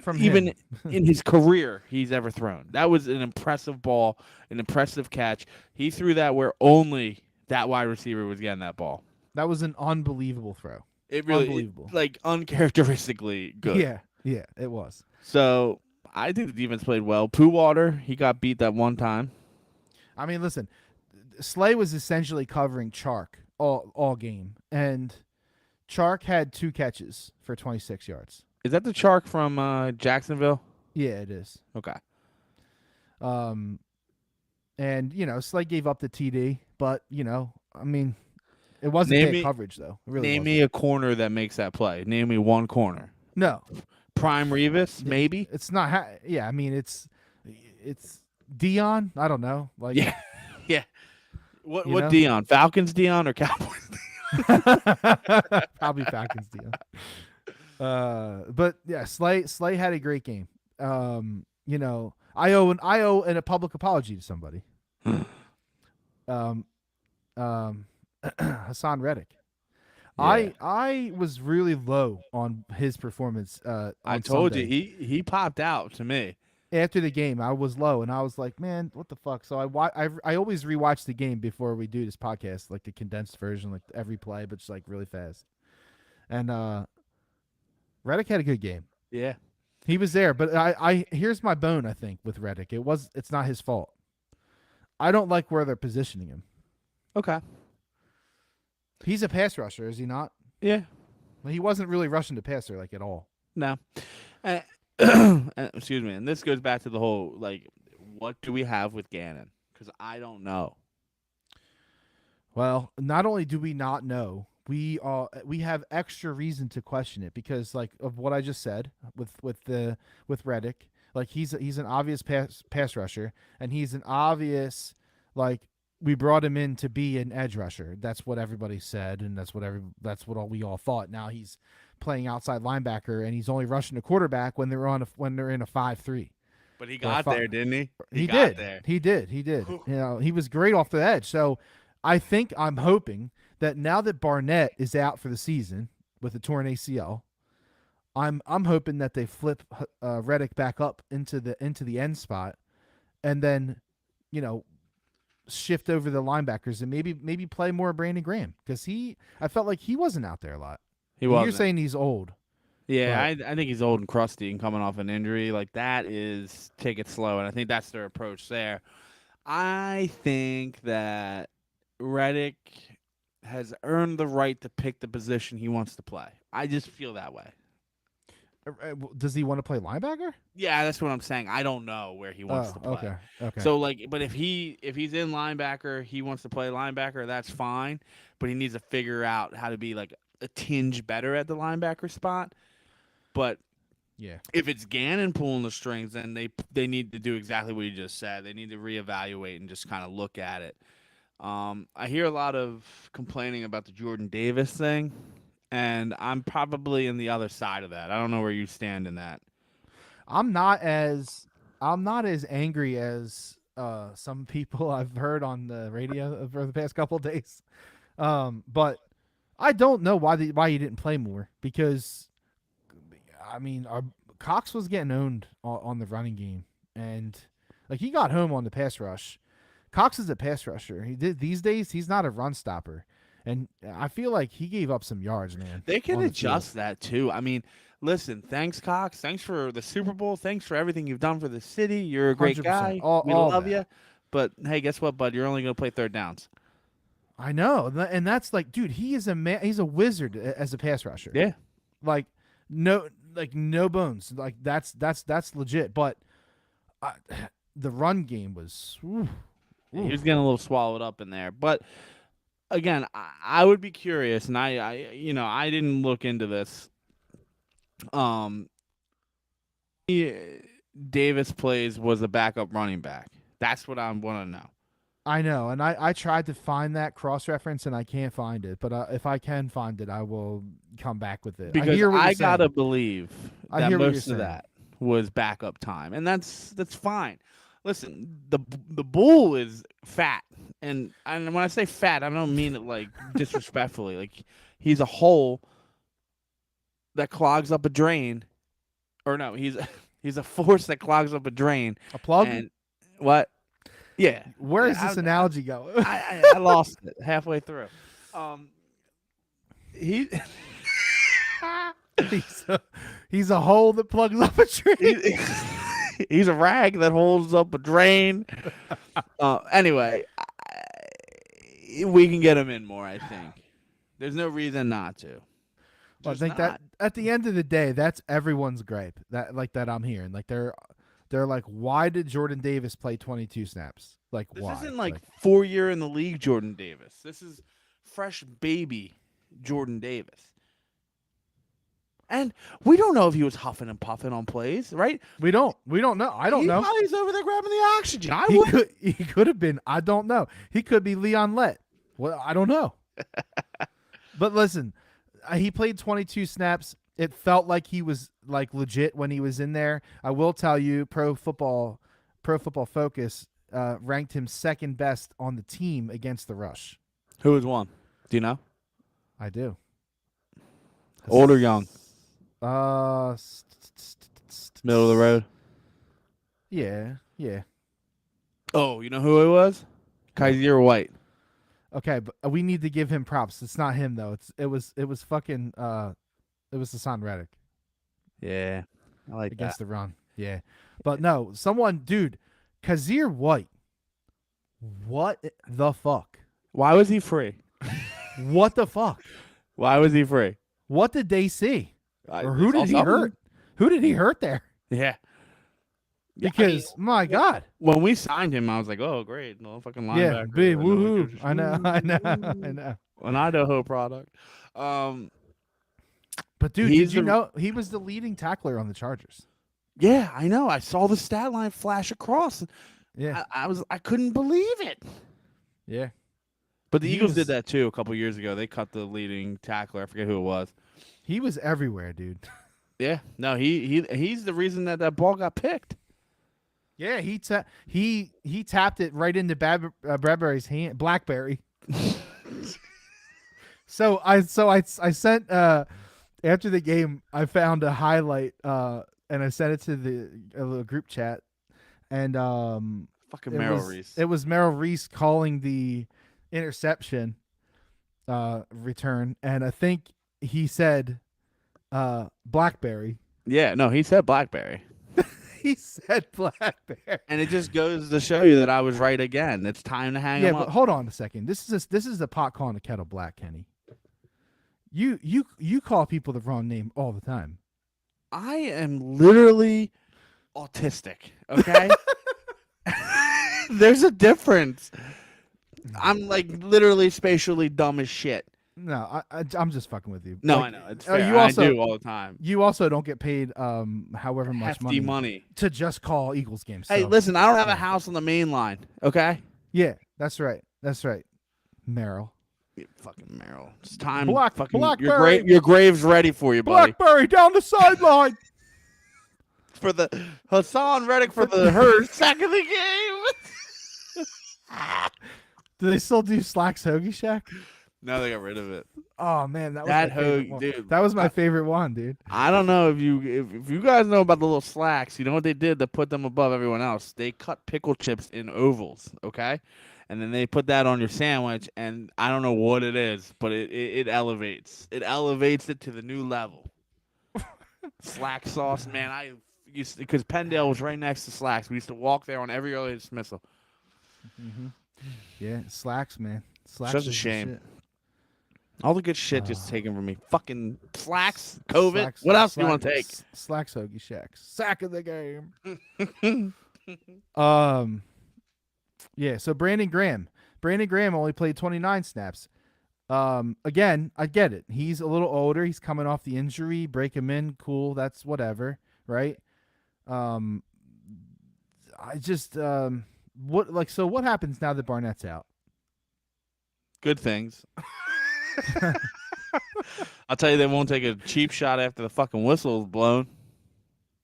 From even him. in his career he's ever thrown. That was an impressive ball, an impressive catch. He threw that where only that wide receiver was getting that ball. That was an unbelievable throw. It really, Unbelievable. like uncharacteristically good. Yeah, it was. So I think the defense played well. Pooh Water, he got beat that one time. I mean, listen, Slay was essentially covering Chark all game, and Chark had 2 catches for 26 yards. Is that the Chark from Jacksonville? Yeah, it is. Okay. And Slay gave up the TD, but I mean, it wasn't Name bad me- coverage though. It really Name wasn't. me a corner that makes that play. Name me one corner. No, Prime Revis, maybe. it's not. I mean, it's Dion. I don't know. Like, Yeah, yeah. What You know? Dion? Falcons Dion or Cowboys? probably Falcons Dion. But yeah, Slay had a great game. I owe a public apology to somebody. Hassan Reddick. Yeah. I was really low on his performance. I told you he popped out to me. After the game, I was low, and I was like, "Man, what the fuck?" So I always rewatch the game before we do this podcast, like the condensed version, like every play, but just like really fast. And Reddick had a good game. Yeah. He was there, but I here's my bone. I think with Reddick, it's not his fault. I don't like where they're positioning him. Okay. He's a pass rusher, is he not? Yeah. He wasn't really rushing the passer like at all. No. Excuse me. And this goes back to the whole like, what do we have with Gannon? Because I don't know. Well, not only do we not know, we have extra reason to question it because like of what I just said with Reddick, like he's an obvious pass rusher, and he's an obvious like we brought him in to be an edge rusher. That's what everybody said, and that's what we all thought. Now he's playing outside linebacker, and he's only rushing the quarterback when they're in a 5-3. But he got there, didn't he? He got did. there. He did. He was great off the edge. So I'm hoping that now that Barnett is out for the season with a torn ACL, I'm hoping that they flip Reddick back up into the end spot, and then, you know, shift over the linebackers and maybe play more Brandon Graham, because I felt like he wasn't out there a lot. He You're wasn't. saying he's old. Yeah, But I think he's old and crusty and coming off an injury. Like, that is take it slow, and I think that's their approach there. I think that Reddick has earned the right to pick the position he wants to play. I just feel that way. does he want to play linebacker? Yeah, that's what I'm saying. I don't know where he wants to play. Okay. So, like, but if he's in linebacker, he wants to play linebacker, that's fine. But he needs to figure out how to be like a tinge better at the linebacker spot. But Yeah. if it's Gannon pulling the strings, then they need to do exactly what you just said. They need to reevaluate and just kind of look at it. I hear a lot of complaining about the Jordan Davis thing, and I'm probably in the other side of that. I don't know where you stand in that. I'm not as angry as some people I've heard on the radio for the past couple of days. But I don't know why he didn't play more, because I mean, Cox was getting owned on the running game, and like, he got home on the pass rush. Cox is a pass rusher. These days he's not a run stopper, and I feel like he gave up some yards, man. They can on the adjust field. that too. I mean, listen, thanks, Cox. Thanks for the Super Bowl. Thanks for everything you've done for the city. You're a great 100%. guy. We All love that. you. But hey, guess what, bud? You're only going to play third downs. I know, and that's like, dude, he is a man. He's a wizard as a pass rusher. Yeah. Like no bones. Like that's legit. But the run game was. He was getting a little swallowed up in there. But again, I would be curious, and I didn't look into this. Davis plays was a backup running back. That's what I want to know. I know, and I tried to find that cross reference, and I can't find it. But if I can find it, I will come back with it. Because I hear what you're gotta saying. believe I that hear what you're most of saying. that was backup time, and that's fine. Listen, the bull is fat, and when I say fat, I don't mean it like disrespectfully. Like, he's a hole that clogs up a drain, or no, he's a force that clogs up a drain. A plug? And what? Yeah. Where is Yeah, this analogy going? I lost it halfway through. He. he's a hole that plugs up a tree. He's a rag that holds up a drain. Anyway, we can get him in more, I think. There's no reason not to. Well, I think that at the end of the day, that's everyone's gripe. That I'm hearing. Like, they're like, why did Jordan Davis play 22 snaps? Like, this why? isn't like 4-year in the league Jordan Davis. This is fresh baby Jordan Davis. And we don't know if he was huffing and puffing on plays, right? We don't know. I don't know. He probably was over there grabbing the oxygen. He could have been. I don't know. He could be Leon Lett. Well, I don't know. But listen, he played 22 snaps. It felt like he was like legit when he was in there. I will tell you, Pro Football Focus ranked him second best on the team against the rush. Who was one? Do you know? I do. Old or young? Middle Middle of the road? Yeah. Oh, you know who it was? Kaiser White. Okay, but we need to give him props. It's not him though. It was fucking it was Hassan Reddick. Yeah. I like Against that. the run. Yeah. But no, dude, Kaiser White. What the fuck? Why was he free? What the fuck? Why was he free? What did they see? Or who They did saw he hurt? something. Who did he hurt there? Yeah. Because my God. When we signed him, I was like, "Oh, great, no fucking linebacker." Yeah, big woohoo. I know. An Idaho product. But dude, He's did you the- know he was the leading tackler on the Chargers? Yeah, I know. I saw the stat line flash across. Yeah. I couldn't believe it. Yeah. But the He Eagles was- did that too a couple years ago. They cut the leading tackler. I forget who it was. He was everywhere, dude. Yeah, no, he's the reason that ball got picked. Yeah, he tapped it right into Bradbury's hand. Blackberry. So I sent after the game I found a highlight and I sent it to the a little group chat and Fucking Merrill Reese. it was Merrill Reese calling the interception return, and I think he said BlackBerry. Yeah, no, he said BlackBerry. He said BlackBerry. And it just goes to show you that I was right again. It's time to hang Yeah, him but up. hold on a second. This is the pot calling the kettle black, Kenny. You call people the wrong name all the time. I am literally autistic, okay? There's a difference. I'm like literally spatially dumb as shit. No, I'm just fucking with you. No, Like, I know. It's fair. you also I do all the time. you also don't get paid however much Hefty money money. to just call Eagles games. Hey, so- listen, I don't have a house on the main line, okay? Yeah, that's right. That's right. Merrill. You fucking Merrill. It's time. Blackberry. Your grave's ready for you, buddy. BlackBerry down the sideline. For the Hassan Reddick for the her sack of the game. Do they still do Slack's Hoagie Shack? No, they got rid of it. Oh man, that was That my favorite hoagie, one. dude. That was my favorite one, dude. I don't know if you guys know about the little slacks. You know what they did to put them above everyone else? They cut pickle chips in ovals, okay? And then they put that on your sandwich, and I don't know what it is, but it elevates. It elevates it to the new level. Slack sauce, man. I used to, because Penndale was right next to Slacks. We used to walk there on every early dismissal. Mm-hmm. Yeah, Slacks, man. Slacks. Such a is the shame. shit. All the good shit just taken from me. Fucking Slacks, COVID. Slacks- What else do you Slack- want to take? Slacks Hoagie Shack. Sack of the game. Yeah, so Brandon Graham only played 29 snaps. Again, I get it. He's a little older. He's coming off the injury. Break him in, cool. That's whatever, right? I just what happens now that Barnett's out? Good things. I'll tell you, they won't take a cheap shot after the fucking whistle's blown.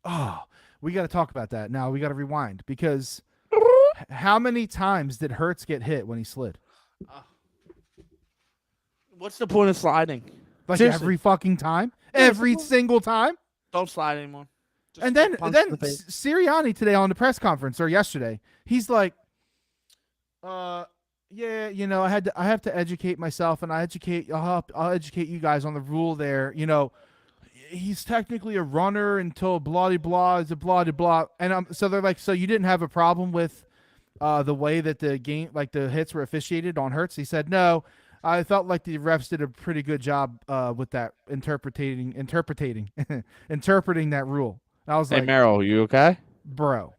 Oh, we got to talk about that. Now we got to rewind because how many times did Hurts get hit when he slid? What's the point of sliding? Like Seriously. every fucking time, Yeah, every it's- single time. Don't slide anymore. Just And then punch in the face. Sirianni today on the press conference or yesterday, he's like, yeah, you know, I have to educate myself, and I'll educate you guys on the rule there. You know, he's technically a runner until blah de blah is a blah de blah, and so they're like, so you didn't have a problem with the way that the game, like the hits were officiated on Hurts? He said no. I felt like the refs did a pretty good job with that interpreting that rule. I was Hey, like, Merrill, you okay? bro.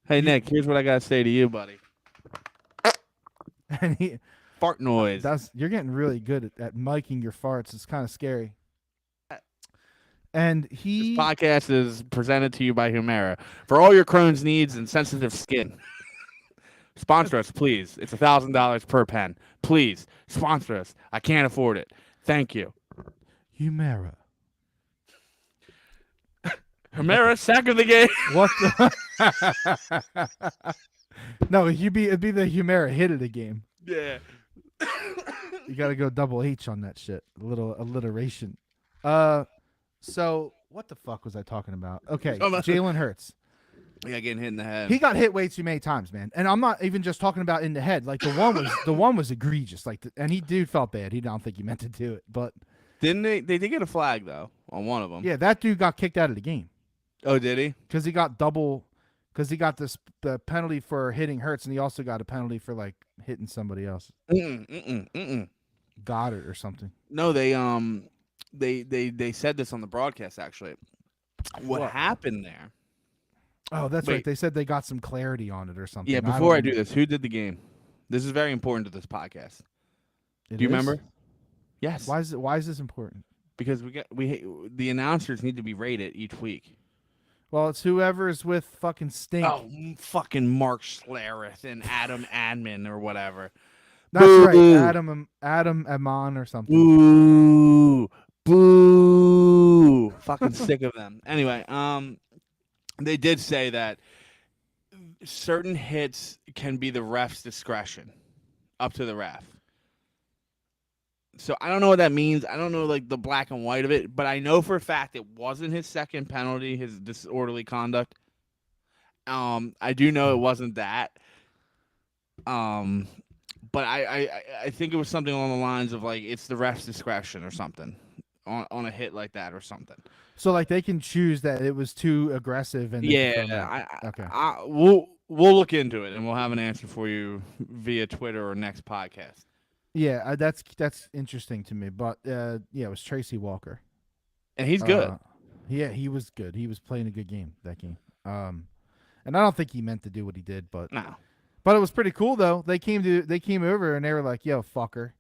Hey, Nick, here's what I got to say to you, buddy. And he, Fart noise. you're getting really good at miking your farts. It's kind of scary. And This he, podcast is presented to you by Humera. For all your Crohn's needs and sensitive skin. Sponsor us, please. It's $1,000 per pen. Please, sponsor us. I can't afford it. Thank you. Humera. Humera, sack of the game. What the? No, it'd be the Humera hit of the game. Yeah. You got to go double H on that shit. A little alliteration. So what the fuck was I talking about? Okay, Jalen Hurts. Yeah, getting hit in the head. He got hit way too many times, man. And I'm not even just talking about in the head. Like the one was egregious. Like, and dude felt bad. He don't think he meant to do it, but Didn't they? They did get a flag though on one of them. yeah, that dude got kicked out of the game Oh, did he? because he got the penalty for hitting Hurts, and he also got a penalty for like hitting somebody else, Goddard or something. No, they said this on the broadcast actually. What happened there? Oh, that's Wait. right. They said they got some clarity on it or something. Yeah, before I do this, who did the game? This is very important to this podcast. Do you remember? Yes. Why is this important? Because the announcers need to be rated each week. Well, it's whoever is with fucking Stink. Oh, fucking Mark Schlereth and Adam Admin or whatever. That's Boo. right. Adam Amon or something. Boo. Fucking sick of them. Anyway, they did say that certain hits can be the ref's discretion. up to the ref. So I don't know what that means. I don't know like the black and white of it, but I know for a fact it wasn't his second penalty, his disorderly conduct. I do know it wasn't that. Um, but I think it was something along the lines of like it's the ref's discretion or something on a hit like that or something. So like they can choose that it was too aggressive and they can throw him out. Okay. We'll look into it and we'll have an answer for you via Twitter or next podcast. Yeah, that's interesting to me. But yeah, it was Tracy Walker. And he's good. Yeah, he was good. He was playing a good game that game. And I don't think he meant to do what he did, but No. But it was pretty cool though. They came over and they were like, "Yo, fucker."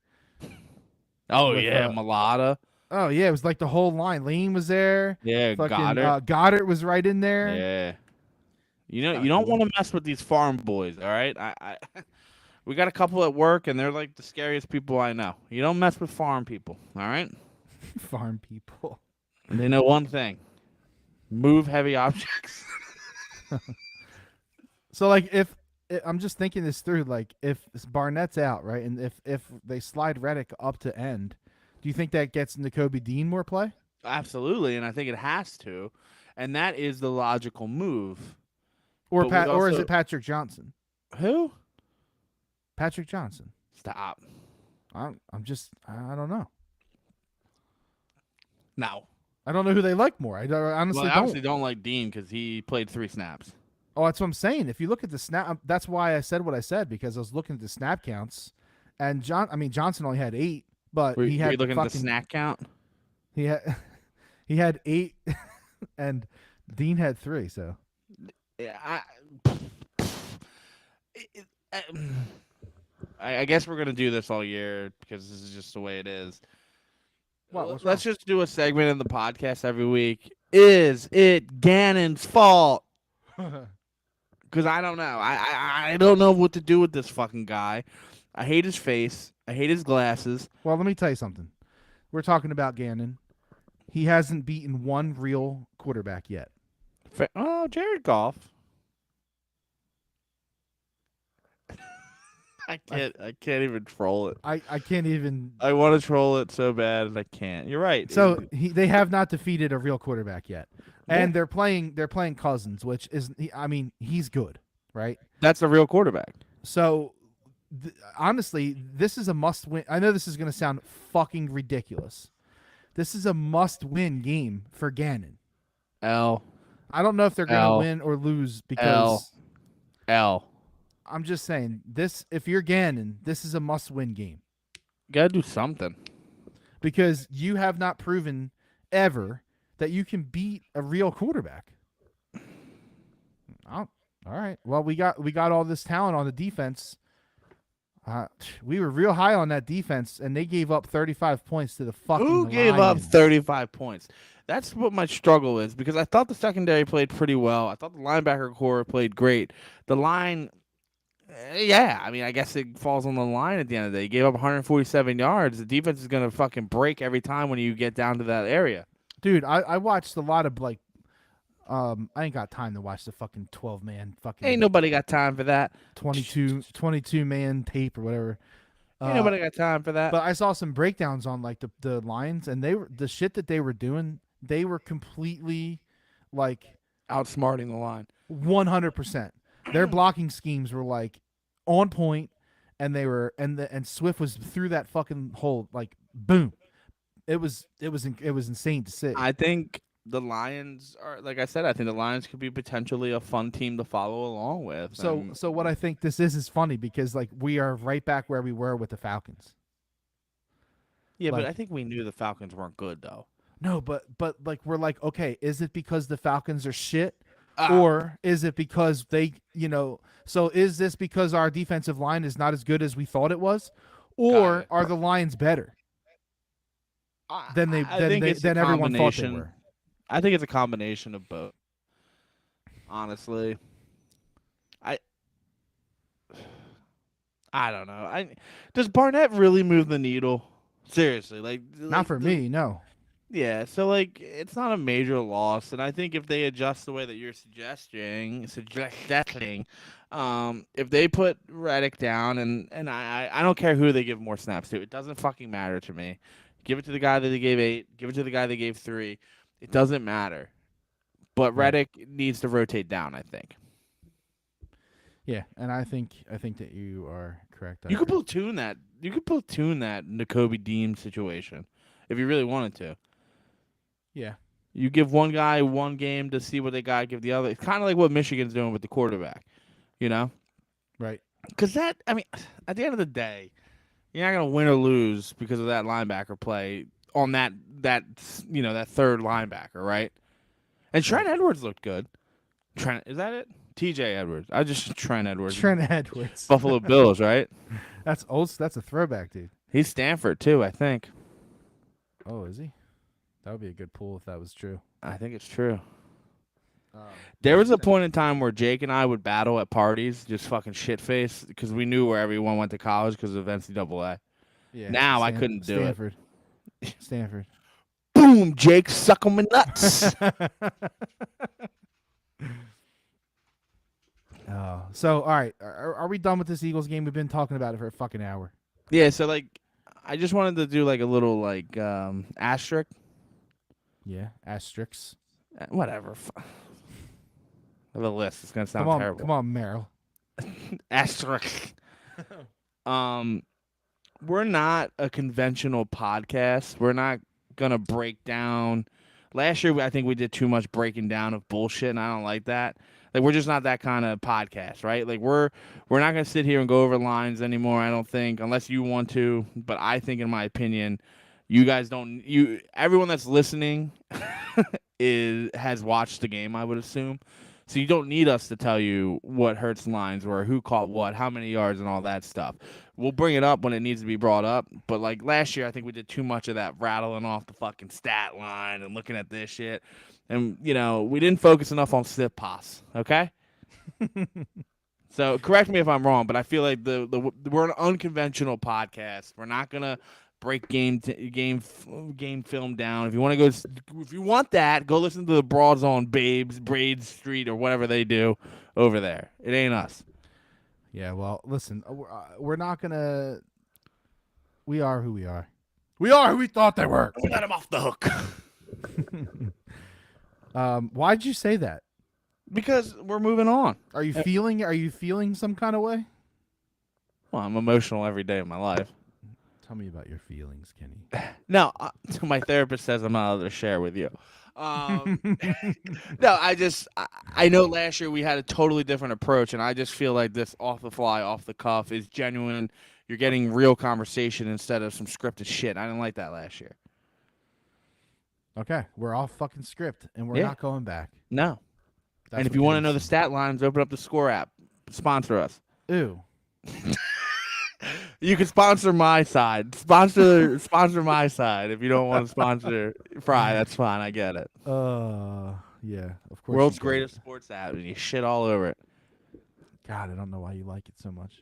Oh With, yeah, Mulata. Oh yeah, it was like the whole line. Lean was there. Yeah, Fucking, Goddard. Goddard was right in there. Yeah. You know, Not you don't cool. want to mess with these farm boys, all right? We got a couple at work, and they're like the scariest people I know. You don't mess with farm people, all right? Farm people. And they know one thing: move heavy objects. So like if I'm just thinking this through, like if Barnett's out, right, and if they slide Reddick up to end, do you think that gets Nakobe Dean more play? Absolutely, and I think it has to, and that is the logical move. Or But we or is also- it Patrick Johnson? Who? Patrick Johnson. Stop. I don't know. No. I don't know who they like more. I honestly Well, I don't. obviously don't like Dean because he played 3 snaps. Oh, that's what I'm saying. If you look at the snap, that's why I said what I said, because I was looking at the snap counts, and Johnson only had 8, but Were he you had looking at the fucking snack count? he had he had 8, and Dean had 3. So Yeah, I guess we're gonna do this all year because this is just the way it is. What? Let's just do a segment in the podcast every week. Is it Gannon's fault? Because I don't know. I don't know what to do with this fucking guy. I hate his face. I hate his glasses. Well, let me tell you something. We're talking about Gannon. He hasn't beaten one real quarterback yet. Oh, Jared Goff. I can't even troll it. I can't even. I want to troll it so bad and I can't. You're right. So they have not defeated a real quarterback yet, and Yeah. they're playing Cousins, which is he's good, right? That's a real quarterback. So honestly, this is a must-win. I know this is going to sound fucking ridiculous. This is a must-win game for Gannon. L. I don't know if they're going to L. win or lose because L. I'm just saying this. If you're Gannon, this is a must-win game Gotta do something. because you have not proven ever that you can beat a real quarterback. All right. Well, we got all this talent on the defense. We were real high on that defense, and they gave up 35 points to the fucking Who gave up Lions. 35 points? That's what my struggle is because I thought the secondary played pretty well. I thought the linebacker core played great. The line, yeah, I mean, I guess it falls on the line at the end of the day. You gave up 147 yards. The defense is going to fucking break every time when you get down to that area. Dude, I watched a lot of like, I ain't got time to watch the fucking 12-man fucking Ain't nobody got time for that. 22-man tape or whatever. Ain't nobody got time for that. But I saw some breakdowns on like the Lions, and the shit that they were doing. They were completely like Outsmarting the line. 100%. Their blocking schemes were like on point, and they were and Swift was through that fucking hole like boom. It was insane to see. I think the Lions are, like I said, I think the Lions could be potentially a fun team to follow along with. So what I think this is funny because like we are right back where we were with the Falcons. Yeah, but like- I think we knew the Falcons weren't good though. No, but like we're like, okay, is it because the Falcons are shit? Ah. Or is it because they, so is this because our defensive line is not as good as we thought it was? Or it. are the Lions better than everyone thought they were? I think it's a combination of both. Honestly. I don't know. Does Barnett really move the needle? Seriously, like Not for me, no. Yeah, so like it's not a major loss, and I think if they adjust the way that you're suggesting, if they put Reddick down, and I don't care who they give more snaps to, it doesn't fucking matter to me. Give it to the guy that they gave 8. Give it to the guy they gave 3. It doesn't matter. But Right. Reddick needs to rotate down. I think Yeah, and I think that you are correct. I you could agree. platoon that. You could platoon that N'Kobe Dean situation if you really wanted to. Yeah. You give one guy one game to see what they got. Give the other. It's kind of like what Michigan's doing with the quarterback, you know? Right. Because I mean, at the end of the day, you're not gonna win or lose because of that linebacker play on that third linebacker, right? And Right. Trent Edwards looked good. Trent, is that it? T.J. Edwards. I just Trent Edwards. Trent Edwards. Buffalo Bills, right? That's old. That's a throwback, dude. He's Stanford too, I think. Oh, is he? That would be a good pull if that was true. I think it's true. Um, There was a point in time where Jake and I would battle at parties, just fucking shit face, because we knew where everyone went to college because of NCAA. Yeah. Now I couldn't do it. Stanford. Stanford. Boom, Jake, suck on my nuts. So, all right. Are we done with this Eagles game? We've been talking about it for a fucking hour. Yeah, so like, I just wanted to do like a little like asterisk. Yeah. Asterisks. Whatever. I have a list. It's gonna sound Come on. terrible. Come on, Meryl. Asterisk. um, we're not a conventional podcast. We're not gonna break down. Last year, I think we did too much breaking down of bullshit, and I don't like that. Like, we're just not that kind of podcast, right? Like, we're not gonna sit here and go over lines anymore. I don't think, unless you want to. But I think, in my opinion, you guys don't. Everyone that's listening has watched the game, I would assume. So you don't need us to tell you what Hurts lines were, who caught what, how many yards, and all that stuff. We'll bring it up when it needs to be brought up. But like last year, I think we did too much of that rattling off the fucking stat line and looking at this shit. And, we didn't focus enough on slip pass, okay? So correct me if I'm wrong, but I feel like we're an unconventional podcast. We're not going to break game film down. If you want to if you want that, go listen to the Broads on Braid Street or whatever they do over there. It ain't us. Yeah. Well, listen. We're not gonna. We are who we are. We are who we thought they were. We let him off the hook. Why'd you say that? Because we're moving on. Are you feeling some kind of way? Well, I'm emotional every day of my life. Tell me about your feelings, Kenny. No, my therapist says I'm not allowed to share with you. No, I know last year we had a totally different approach, and I just feel like this off the fly, off the cuff is genuine. You're getting real conversation instead of some scripted shit. I didn't like that last year. Okay, we're off fucking script, and we're Yeah. not going back. No. That's And if what you want to Kenny know the said. stat lines, open up the Score app. Sponsor us. Ew. You can sponsor my side. Sponsor my side. If you don't want to sponsor Fry, that's fine. I get it. Yeah, of course. World's you get greatest sports app, and you shit all over it. it. God, I don't know why you like it so much.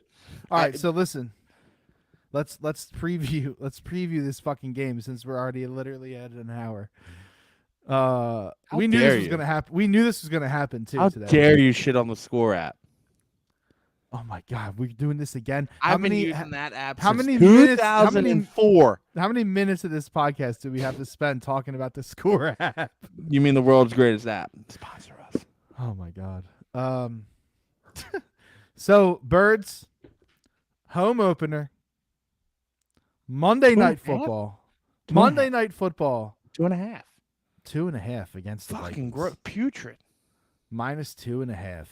All right, so listen. Let's preview this fucking game since we're already literally at an hour. We knew dare this was you. gonna happen. We knew this was gonna happen too How today. dare you shit on the Score app? Oh my God, we're doing this again. I've been using that app how since many minutes- 2004. How many minutes of this podcast do we have to spend talking about the Score app? You mean the world's greatest app? Sponsor us. Oh my God. So Birds, home opener, Monday Night Football. Monday Night Football. 2.5. 2.5 against the Fucking Vikings. putrid. -2.5.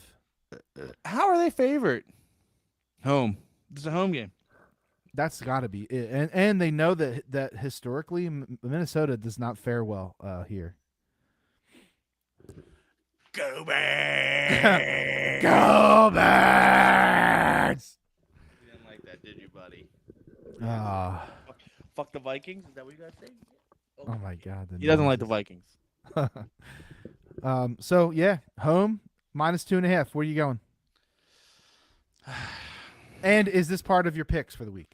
How are they favored? Home. It's a home game. That's got to be it. And they know that historically Minnesota does not fare well here. Go back. Go Birds! You didn't like that, did you, buddy? Fuck the Vikings? Is that what you guys say? Oh my God. He doesn't like the Vikings. So yeah, home -2.5. Where are you going? And is this part of your picks for the week?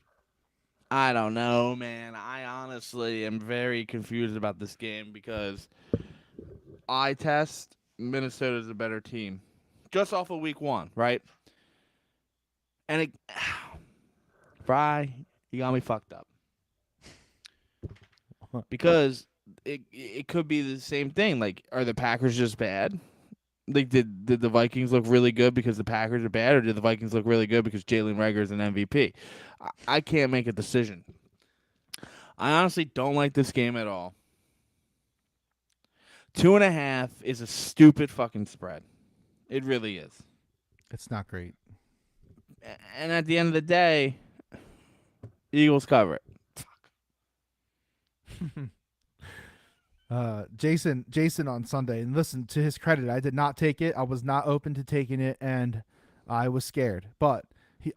I don't know, man. I honestly am very confused about this game because eye test Minnesota's a better team, just off of week 1, right? And it, Fry, you got me fucked up because it could be the same thing. Like, are the Packers just bad? Like, did the Vikings look really good because the Packers are bad, or did the Vikings look really good because Jalen Reagor is an MVP? I can't make a decision. I honestly don't like this game at all. 2.5 is a stupid fucking spread. It really is. It's not great. And at the end of the day, Eagles cover it. Jason on Sunday, and listen, to his credit, I did not take it. I was not open to taking it, and I was scared. But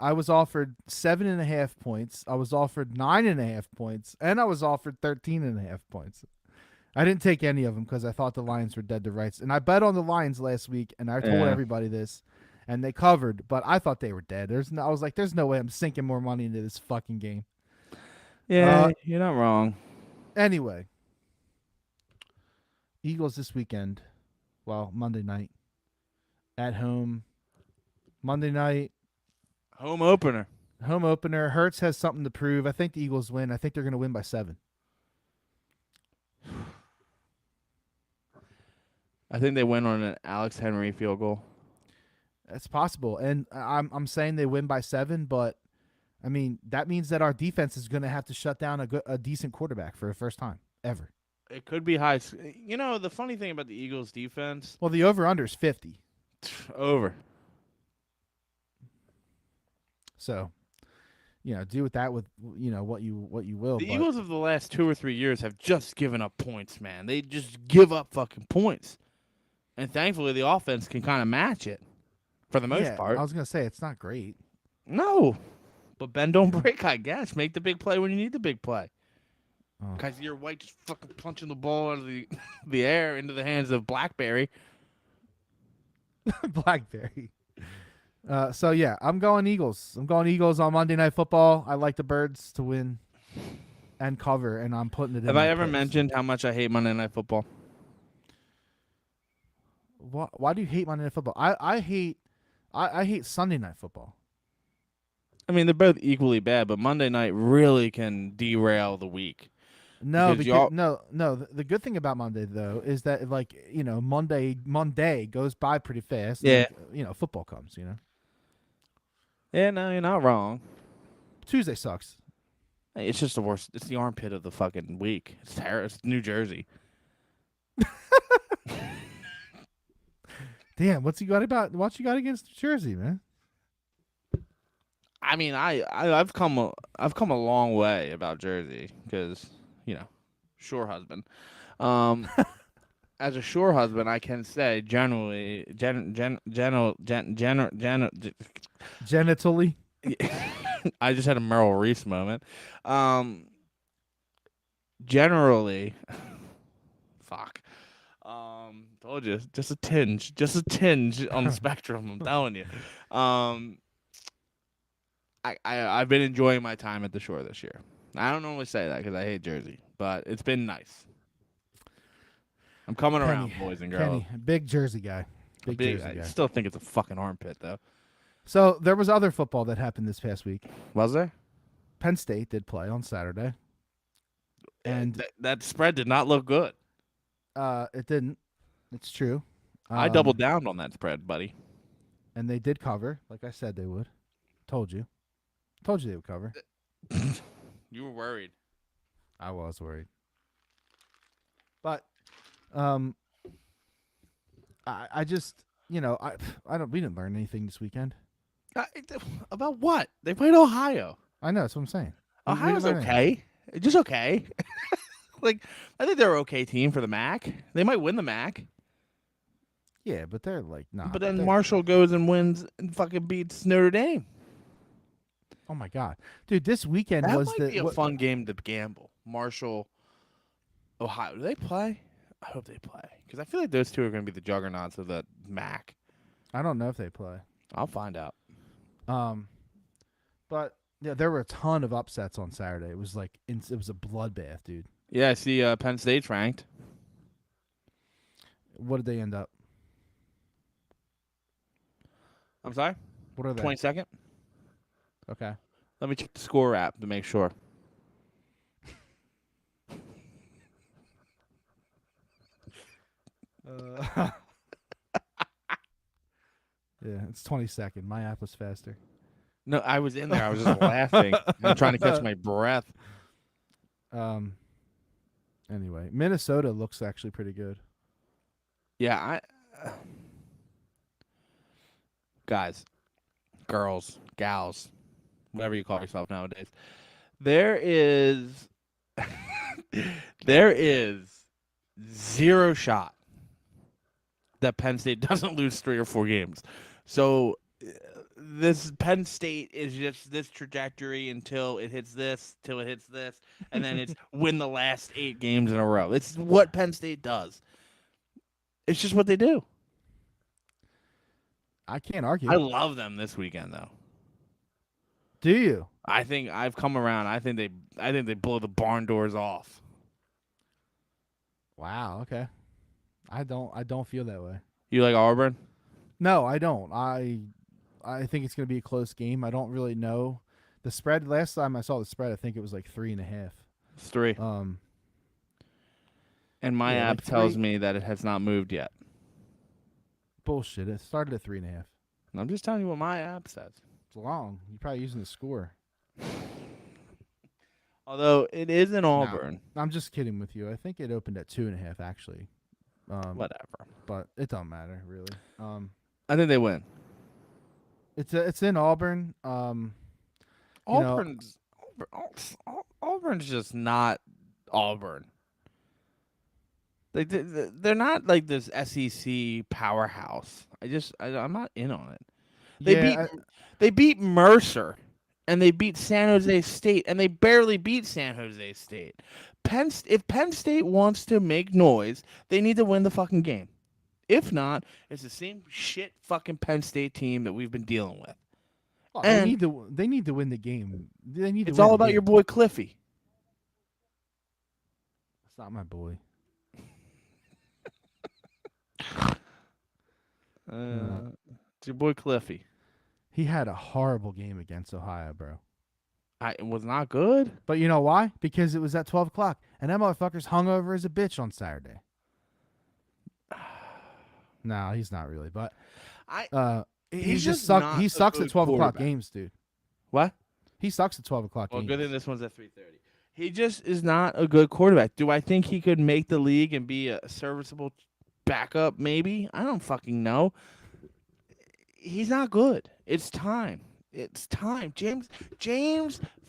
I was offered 7.5 points. I was offered 9.5 points, and I was offered 13.5 points. I didn't take any of them because I thought the Lions were dead to rights. And I bet on the Lions last week, and I told everybody this, and they covered. But I thought they were dead. I was like, there's no way I'm sinking more money into this fucking game. Yeah, you're not wrong. Anyway, Eagles this weekend. Well, Monday night at home. Monday night Home opener. home opener. Hurts has something to prove. I think the Eagles win. I think they're going to win by 7. I think they win on an Alex Henry field goal. That's possible, and I'm saying they win by 7, but I mean that means that our defense is going to have to shut down a decent quarterback for the first time ever. It could be high. You know, the funny thing about the Eagles defense, Well, the over/under is 50, over. so do with that what you will. The but Eagles of the last 2 or 3 years have just given up points, man. They just give up fucking points. And thankfully, the offense can kind of match it for the most part. I was going to say it's not great. No. But bend don't break, I guess. Make the big play when you need the big play. Oh. Kaiser White just fucking punching the ball out of the air into the hands of Blackberry. Blackberry. So yeah, I'm going Eagles. I'm going Eagles on Monday Night Football. I like the Birds to win and cover, and I'm putting it in. Have I ever picks. mentioned how much I hate Monday Night Football? Why do you hate Monday Night Football? I hate Sunday Night Football. I mean, they're both equally bad, but Monday night really can derail the week. No, no. The good thing about Monday though is that Monday goes by pretty fast. Yeah. And, football comes. Yeah, no, you're not wrong. Tuesday sucks. Hey, it's just the worst. It's the armpit of the fucking week. It's terrible. It's New Jersey. Damn, what you got against Jersey, man? I mean, I've come a long way about Jersey because shore husband. As a shore husband, I can say generally, Genitally. I just had a Merrill Reese moment. Generally, fuck. Told you, just a tinge on the spectrum. I'm telling you. I've been enjoying my time at the shore this year. I don't normally say that because I hate Jersey, but it's been nice. I'm coming around, boys and girls. Kenny, big Jersey guy. Big Jersey guy. I still think it's a fucking armpit, though. So there was other football that happened this past week. Was there? Penn State did play on Saturday, and that spread did not look good. It didn't. It's true. I doubled down on that spread, buddy. And they did cover, like I said they would. Told you they would cover. You were worried. I was worried. But I just we didn't learn anything this weekend. About what? They played Ohio. I know, that's what I'm saying. Ohio's okay. Just okay. I think they're an okay team for the MAC. They might win the MAC. Yeah, but they're not. But then Marshall goes and wins and fucking beats Notre Dame. Oh my god, dude! This weekend that was might be a fun game to gamble. Marshall, Ohio. Do they play? I hope they play because I feel like those two are going to be the juggernauts of the MAC. I don't know if they play. I'll find out. But Yeah, there were a ton of upsets on Saturday. It was like it was a bloodbath, dude. Yeah, I see Penn State's ranked. What did they end up? I'm sorry? What are they? 22nd? Okay. Let me check the score app to make sure. Yeah, it's 22nd. My app was faster. No, I was in there. I was just laughing. I'm trying to catch my breath. Anyway, Minnesota looks actually pretty good. Yeah, guys, girls, gals, whatever you call yourself nowadays. There is there is zero shot that Penn State doesn't lose 3 or 4 games. So this Penn State is just this trajectory until it hits this, till it hits this, and then it's win the last 8 games in a row. It's what Penn State does. It's just what they do. I can't argue. I love them this weekend though. Do you? I think I've come around. I think they blow the barn doors off. Wow. Okay. I don't feel that way. You like Auburn? No, I don't. I think it's going to be a close game. I don't really know the spread. Last time I saw the spread, I think it was like 3.5. It's 3. And my yeah, app like tells 3. me that it has not moved yet. Bullshit. It started at 3.5. I'm just telling you what my app says. It's long. You're probably using the score. Although it is in Auburn. No, I'm just kidding with you. I think it opened at 2.5 actually. Whatever. But it don't matter really. I think they win. It's in Auburn. Auburn's just not Auburn. They're not like this SEC powerhouse. I'm not in on it. They beat Mercer, and they beat San Jose State, and they barely beat San Jose State. If Penn State wants to make noise, they need to win the fucking game. If not, it's the same shit fucking Penn State team that we've been dealing with. Well, And they need to win the game. They need to it's win all the about game. your boy Cliffy. It's not my boy. It's your boy Cliffy. He had a horrible game against Ohio, bro. It was not good. But you know why? Because it was at 12 o'clock, and that motherfucker's hungover as a bitch on Saturday. No, he's not really, but he just sucks. He sucks at 12 o'clock games, dude. What? He sucks at 12 o'clock Well, games. good thing this one's at 3:30. He just is not a good quarterback. Do I think he could make the league and be a serviceable backup? Maybe. I don't fucking know. He's not good. It's time. It's time. James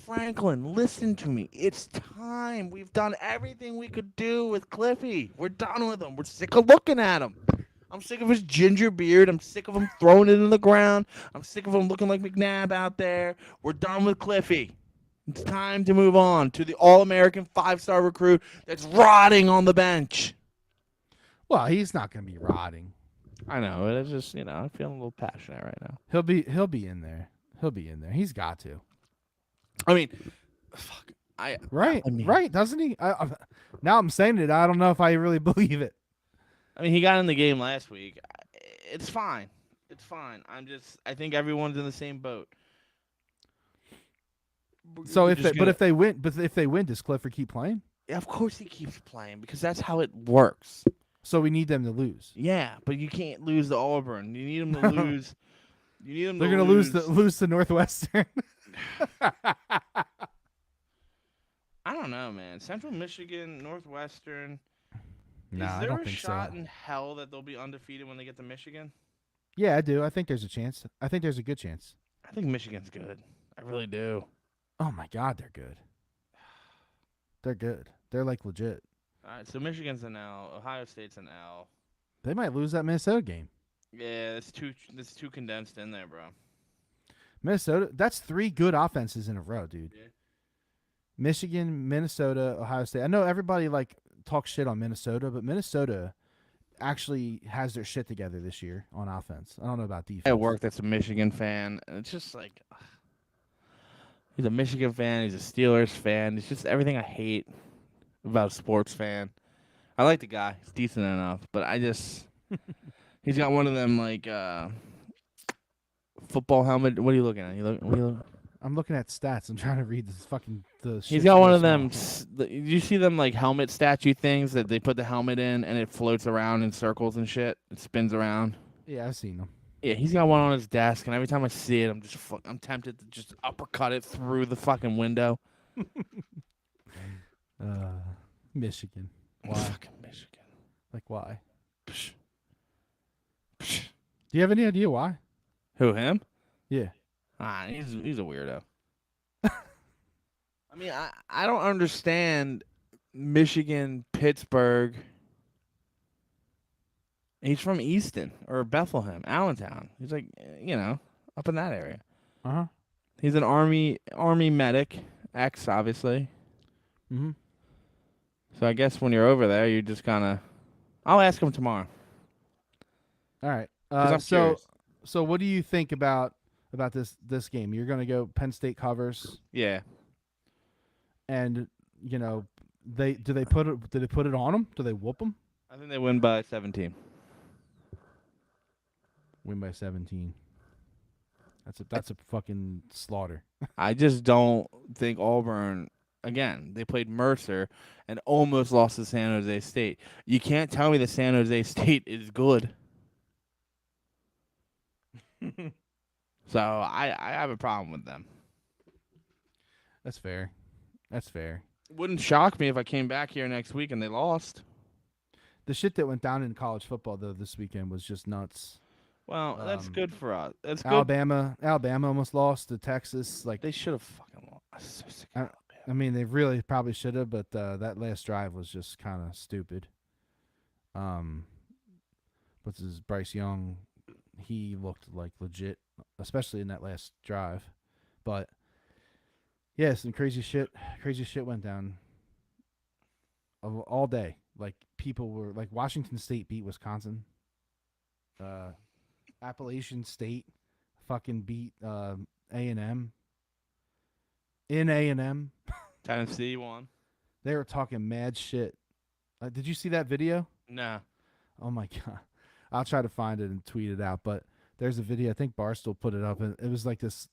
Franklin, listen to me. It's time. We've done everything we could do with Cliffy. We're done with him. We're sick of looking at him. I'm sick of his ginger beard. I'm sick of him throwing it in the ground. I'm sick of him looking like McNabb out there. We're done with Cliffy. It's time to move on to the All-American 5-star recruit that's rotting on the bench. Well, he's not going to be rotting. I know. It's just, I'm feeling a little passionate right now. He'll be in there. He'll be in there. He's got to. I mean, fuck. Right, doesn't he? Now I'm saying it. I don't know if I really believe it. I mean, he got in the game last week. It's fine. It's fine. I think everyone's in the same boat. So if they win, does Clifford keep playing? Yeah, of course he keeps playing because that's how it works. So we need them to lose. Yeah, but you can't lose to Auburn. You need them to lose. They're going to lose to Northwestern. I don't know, man. Central Michigan, Northwestern. No, Is there I don't a think shot so. in hell that they'll be undefeated when they get to Michigan? Yeah, I do. I think there's a chance. I think there's a good chance. I think Michigan's good. I really do. Oh my God, they're good. They're good. They're like legit. All right, so Michigan's an L. Ohio State's an L. They might lose that Minnesota game. Yeah, it's too condensed in there, bro. Minnesota, that's 3 good offenses in a row, dude. Yeah. Michigan, Minnesota, Ohio State. I know everybody talks shit on Minnesota, but Minnesota actually has their shit together this year on offense. I don't know about defense. At work, that's a Michigan fan. And it's just like, He's a Michigan fan. He's a Steelers fan. It's just everything I hate about a sports fan. I like the guy. He's decent enough, but he's got one of them like football helmet. What are you looking at? I'm looking at stats. I'm trying to read this the He's shit's got one real of them. small. You see them like helmet statue things that they put the helmet in and it floats around in circles and shit. It spins around. Yeah, I've seen them. Yeah, he's got one on his desk, and every time I see it, I'm tempted to just uppercut it through the fucking window. Michigan. Why? Fucking Michigan. Like why? Psh. Do you have any idea why? Who, him? Yeah. He's a weirdo. I mean, I don't understand Michigan, Pittsburgh. He's from Easton or Bethlehem, Allentown. He's like, up in that area. Uh-huh. He's an army medic, ex obviously. Mm-hmm. So I guess when you're over there, you just kind of. I'll ask him tomorrow. All right. 'Cause I'm So curious. so what do you think about this game? You're going to go Penn State covers, Yeah. and did they put it on them? Do they whoop them? I think they win by 17. Win by 17. That's a fucking slaughter. I just don't think Auburn. Again, they played Mercer and almost lost to San Jose State. You can't tell me that San Jose State is good. So I have a problem with them. That's fair. That's fair. It wouldn't shock me if I came back here next week and they lost. The shit that went down in college football though this weekend was just nuts. Well, that's good for us. That's good. Alabama almost lost to Texas. Like They should have fucking lost. I'm so sick of Alabama. I mean, they really probably should have, but that last drive was just kind of stupid. What's his Bryce Young? He looked like legit, especially in that last drive. But yeah, some crazy shit went down all day. Like people were like Washington State beat Wisconsin. Appalachian State fucking beat A&M. In A&M. Tennessee won. They were talking mad shit. Did you see that video? Nah. Oh my god. I'll try to find it and tweet it out, but there's a video. I think Barstool put it up, and it was like this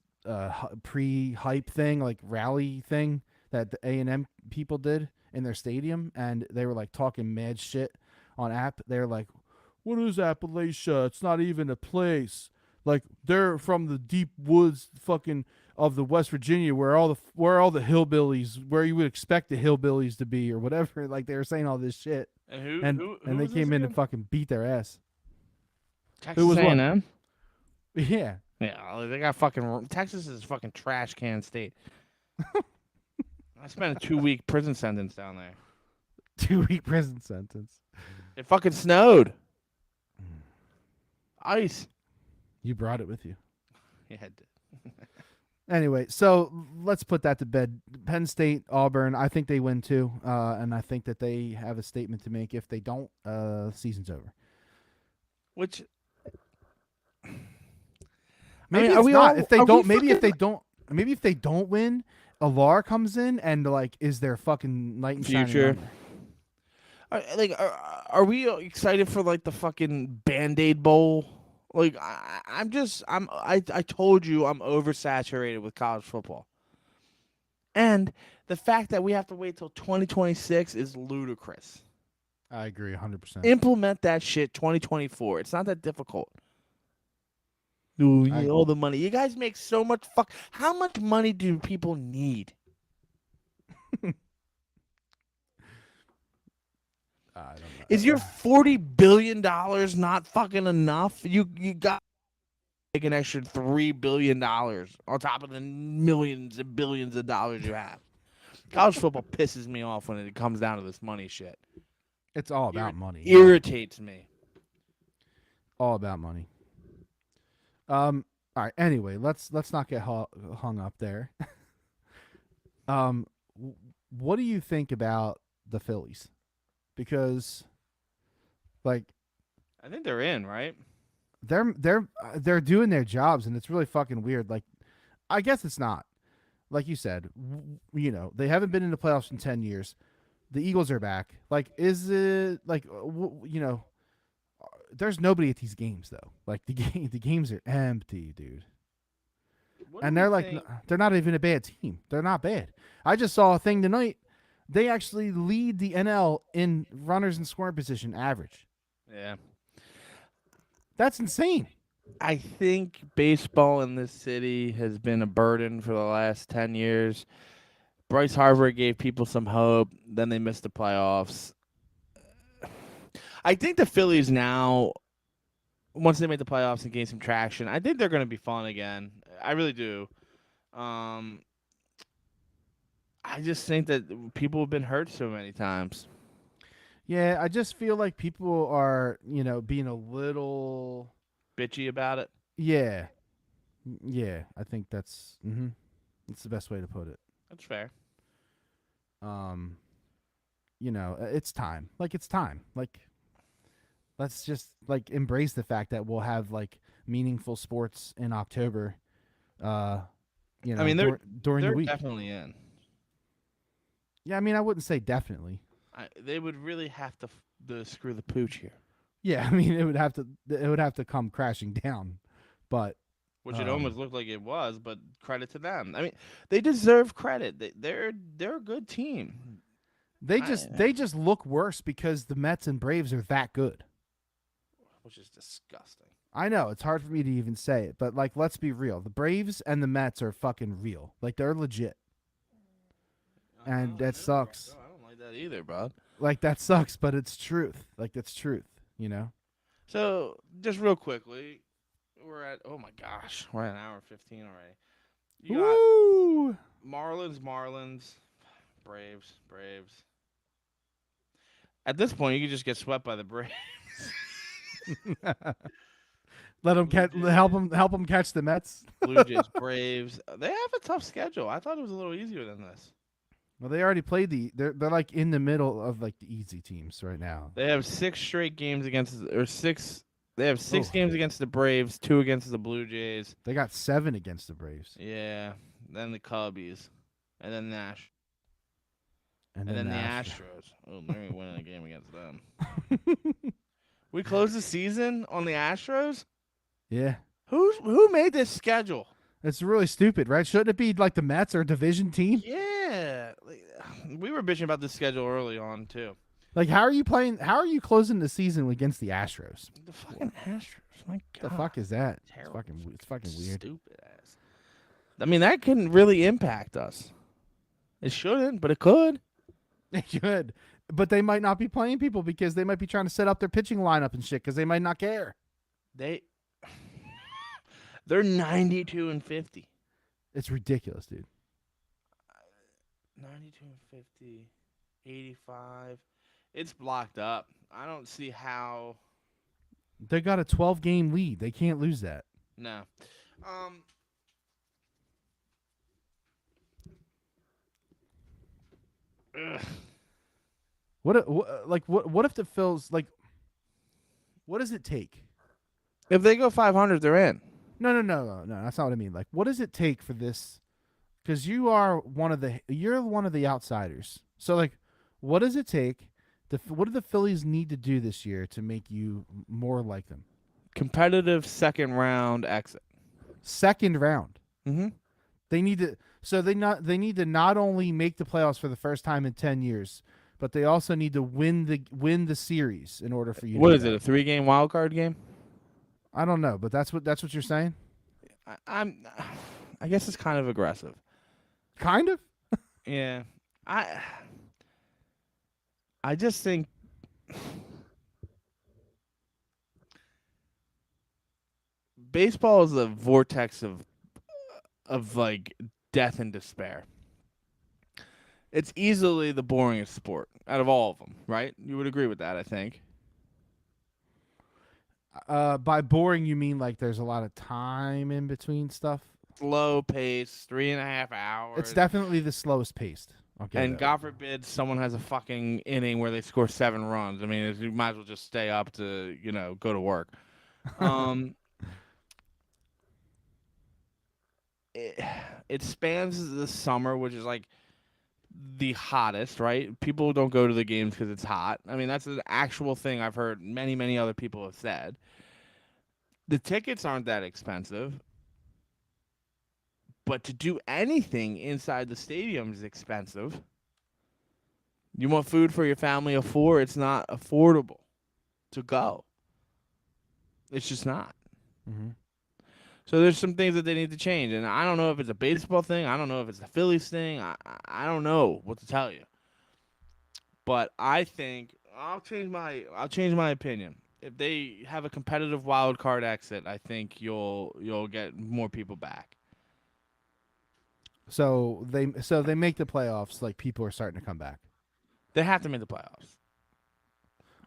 pre-hype thing, like rally thing that the A&M people did in their stadium, and they were like talking mad shit on App. They were like, "What is Appalachia? It's not even a place. Like they're from the deep woods, fucking of the West Virginia, where all the hillbillies, where you would expect the hillbillies to be, or whatever." Like they were saying all this shit, And who they was came this in and again? fucking beat their ass. Texas was what? A&M? Yeah. Yeah, they got fucking. Texas is fucking trash can state. I spent a 2-week prison sentence down there. 2-week prison sentence. It fucking snowed. Ice. You brought it with you. Yeah, it did. Anyway, so let's put that to bed. Penn State, Auburn, I think they win too, and I think that they have a statement to make. If they don't, season's over. Which Maybe are it's we not. all- If they are we don't, maybe fucking- if they don't win, Alar comes in and like is their fucking knight in shining Future. armor. Are we excited for like the fucking Band-Aid Bowl? Like I told you I'm oversaturated with college football. And the fact that we have to wait till 2026 is ludicrous. I agree 100%. Implement that shit 2024. It's not that difficult. Ooh, I- all the money. You guys make so much How much money do people need? I don't know. Is your $40 billion not fucking enough? You got to make an extra $3 billion on top of the millions and billions of dollars you have. College football pisses me off when it comes down to this money shit. It's all about money. Irritates me. All about money. All right. Anyway, let's not get hung up there. What do you think about the Phillies? Because, like, I think they're in, right? they're doing their jobs, and it's really fucking weird. Like, I guess it's not. like you said, they haven't been in the playoffs in 10 years. The Eagles are back. Like, is it like, there's nobody at these games though. Like the games are empty, dude. What do And we they're like, think? they're not even a bad team. They're not bad. I just saw a thing tonight. They actually lead the NL in runners in scoring position average. Yeah. That's insane. I think baseball in this city has been a burden for the last 10 years. Bryce Harper gave people some hope. Then they missed the playoffs. I think the Phillies now, once they make the playoffs and gain some traction, I think they're going to be fun again. I really do. Um, I just think that people have been hurt so many times. Yeah, I just feel like people are, being a little. Bitchy about it. Yeah, yeah. I think that's the best way to put it. That's fair. Um, it's time. Like it's time. Like let's just like embrace the fact that we'll have like meaningful sports in October. Uh, I mean, during the they're week. definitely in. Yeah, I mean, I wouldn't say definitely. They would really have to screw the pooch here, Yeah, I mean, it would have to come crashing down, but which it almost looked like it was. But credit to them. I mean, they deserve credit. They're a good team. they just look worse because the Mets and Braves are that good. Which is disgusting. I know it's hard for me to even say it, but like, let's be real. The Braves and the Mets are fucking real. Like they're legit, and that sucks. I don't like that either, bro. Like that sucks, but it's truth. Like that's truth. So just real quickly, oh my gosh, we're at an hour 15 already. You got Woo! Marlins, Braves. At this point, you could just get swept by the Braves. Let them help them catch the Mets. Blue Jays, Braves. They have a tough schedule. I thought it was a little easier than this. Well, they already played they're like in the middle of like the easy teams right now. They have 6 straight games They have 6 games against the Braves, 2 against the Blue Jays. They got 7 against the Braves. Yeah. Then the Cubbies, and then and then the Astros. Oh, they're winning a game against them. We close the season on the Astros. Yeah. Who made this schedule? It's really stupid, right? Shouldn't it be like the Mets or a division team? Yeah, we were bitching about this schedule early on too. Like, how are you playing? How are you closing the season against the Astros? The fucking Astros, my God. The fuck is that? Terrible. It's fucking weird. Stupid ass. I mean, that can really impact us. It shouldn't, but it could. They should, but they might not be playing people because they might be trying to set up their pitching lineup and shit because they might not care. They're 92-50. It's ridiculous, dude. 92-50, 85. It's blocked up. I don't see how. They got a 12-game lead. They can't lose that. No. What if the Phils like? What does it take? If they go 500, they're in. No. That's not what I mean. Like, what does it take for this? Because you're one of the outsiders. So, like, what does it take? What do the Phillies need to do this year to make you more like them? Competitive second round exit. Second round. Mm-hmm. They need to. So they need to not only make the playoffs for the first time in 10 years, but they also need to win the series in order for you. What is it? A 3-game wild card game? I don't know, but that's what you're saying. I guess it's kind of aggressive. Kind of. Yeah. I just think baseball is a vortex of like death and despair. It's easily the boringest sport out of all of them, right? You would agree with that, I think. By boring, you mean like there's a lot of time in between stuff? Slow pace, 3.5 hours. It's definitely the slowest paced. Okay. And God forbid someone has a fucking inning where they score 7 runs. I mean, you might as well just stay up to, go to work. it, it spans the summer, which is like the hottest, right? People don't go to the games because it's hot. I mean, that's an actual thing I've heard many, many other people have said. The tickets aren't that expensive, but to do anything inside the stadium is expensive. You want food for your family of four, it's not affordable to go. It's just not. Mm-hmm. So there's some things that they need to change, and I don't know if it's a baseball thing. I don't know if it's a Phillies thing. I don't know what to tell you. But I think I'll change my opinion. If they have a competitive wild card exit, I think you'll get more people back. So they make the playoffs. Like people are starting to come back. They have to make the playoffs.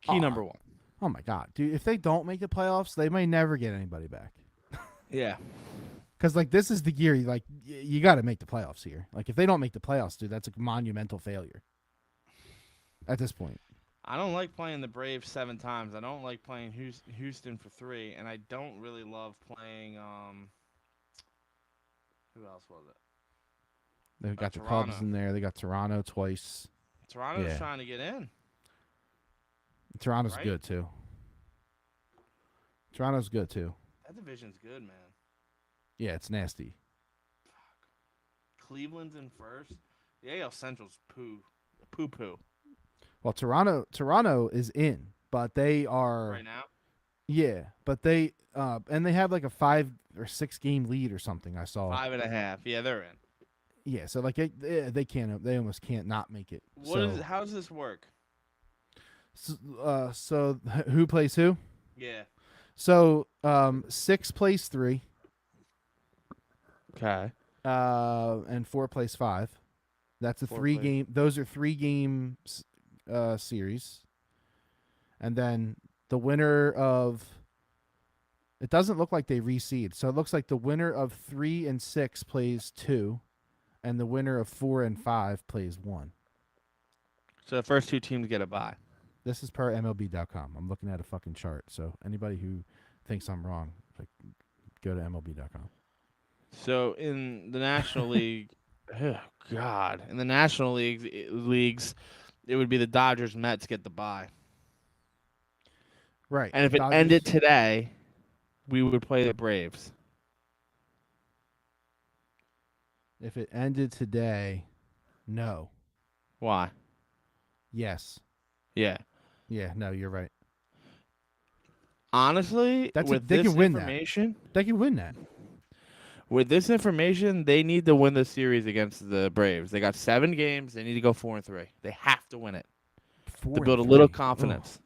Key Oh, number one. oh my God, dude! If they don't make the playoffs, they may never get anybody back. Yeah. Because like this is the year. You got to make the playoffs here. Like if they don't make the playoffs, dude, that's a monumental failure. At this point, I don't like playing the Braves 7 times. I don't like playing Houston for 3, and I don't really love playing who else was it? they've got the Cubs Toronto. in there. They got Toronto twice. Toronto's Yeah, trying to get in, Toronto's right? good too. Toronto's good too. That division's good, man. Yeah, it's nasty. Cleveland's in first. The AL Central's poo poo Well, Toronto is in, but they are right now. but they and they have like a 5 or 6 game lead or something. I saw. 5.5. Yeah, they're in. Yeah, so like they almost can't not make it. What is? How does this work? So who plays who? Yeah. So 6 plays 3, Okay. and 4 plays 5. That's a 4 three plays. game. Those are 3 game series, and then the winner of. It doesn't look like they reseed, so it looks like the winner of 3 and 6 plays 2, and the winner of 4 and 5 plays 1. So the first 2 teams get a bye. This is per MLB.com. I'm looking at a fucking chart, so anybody who thinks I'm wrong, like, go to MLB.com. So in the National League, oh God, in the National leagues, it would be the Dodgers, Mets get the bye. Right. And if it Dodgers, ended today, we would play the Braves. if it ended today, no. Why? Yes. Yeah. Yeah, no, you're right. Honestly, with they this can win that. information, They can win that. they need to win the series against the Braves. They got 7 games. They need to go 4-3. They have to win it to build a little confidence.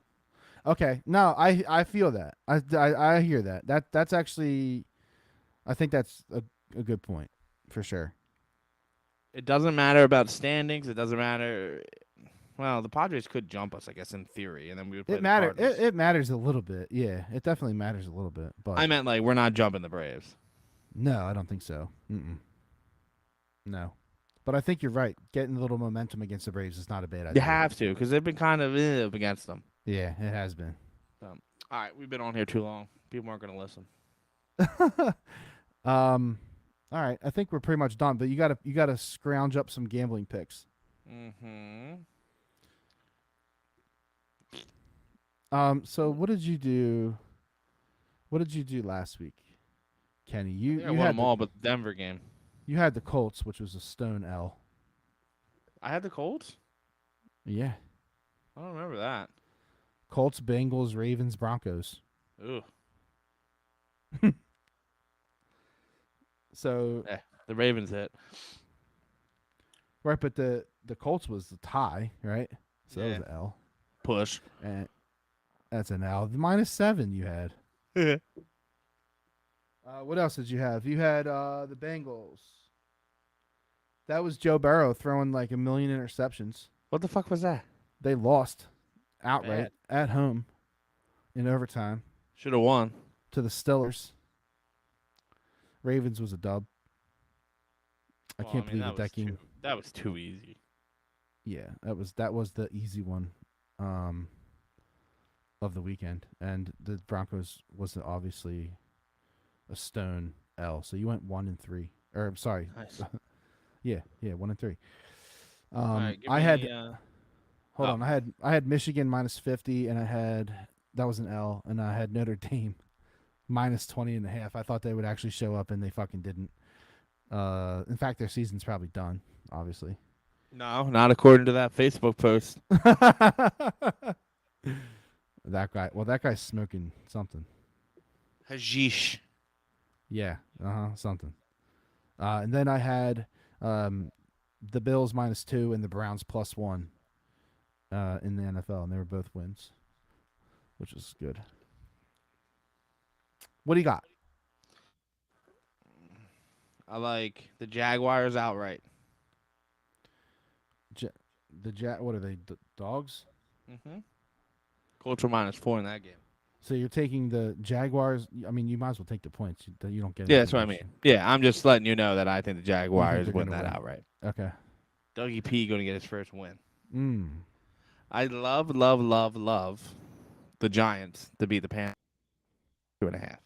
Okay. No, I feel that. I hear that. That's actually, I think that's a good point for sure. It doesn't matter about standings. It doesn't matter. Well, the Padres could jump us, I guess, in theory, and then we would play It the Cardinals. It matters a little bit. Yeah, it definitely matters a little bit. But I meant like we're not jumping the Braves. no, I don't think so. No, but I think you're right. Getting a little momentum against the Braves is not a bad idea. You have to, because they've been kind of up against them. Yeah, it has been. All right, we've been on here too long. People aren't going to listen. All right, I think we're pretty much done. But you gotta scrounge up some gambling picks. Mm-hmm. So what did you do? What did you do last week, Kenny? I won them all, but the Denver game. You had the Colts, which was a stone L. I had the Colts? Yeah, I don't remember that. Colts, Bengals, Ravens, Broncos. Ooh. So The Ravens hit. right, but the Colts was the tie, right? So that was an L. Push. And that's an L. The -7 you had. What else did you have? You had the Bengals. That was Joe Burrow throwing like 1,000,000 interceptions. What the fuck was that? They lost outright at home in overtime Should have won. to the Steelers. Ravens was a dub. I can't believe that game. That was too easy. Yeah, that was the easy one of the weekend. And the Broncos was obviously a stone L. So you went 1-3. Or I'm sorry. Nice. Yeah, 1-3. All right, give I me. had hold on. I had Michigan -50, and I had that was an L, and I had Notre Dame -20.5. I thought they would actually show up, and they fucking didn't. In fact, their season's probably done. Obviously. No, not according to that Facebook post. That guy. Well, that guy's smoking something. Hajish. Yeah. Something. And then I had the Bills -2 and the Browns +1 in the NFL, and they were both wins, which is good. What do you got? I like the Jaguars outright. What are they? Dogs? Mm-hmm. Colts are -4 in that game. So you're taking the Jaguars. I mean, you might as well take the points. You don't get. Yeah, that's what I mean. Yeah, I'm just letting you know that I think the Jaguars they're win gonna that win. outright. Okay. Dougie P going to get his first win. Mm. I love, love, love, love the Giants to beat the Panthers 2.5.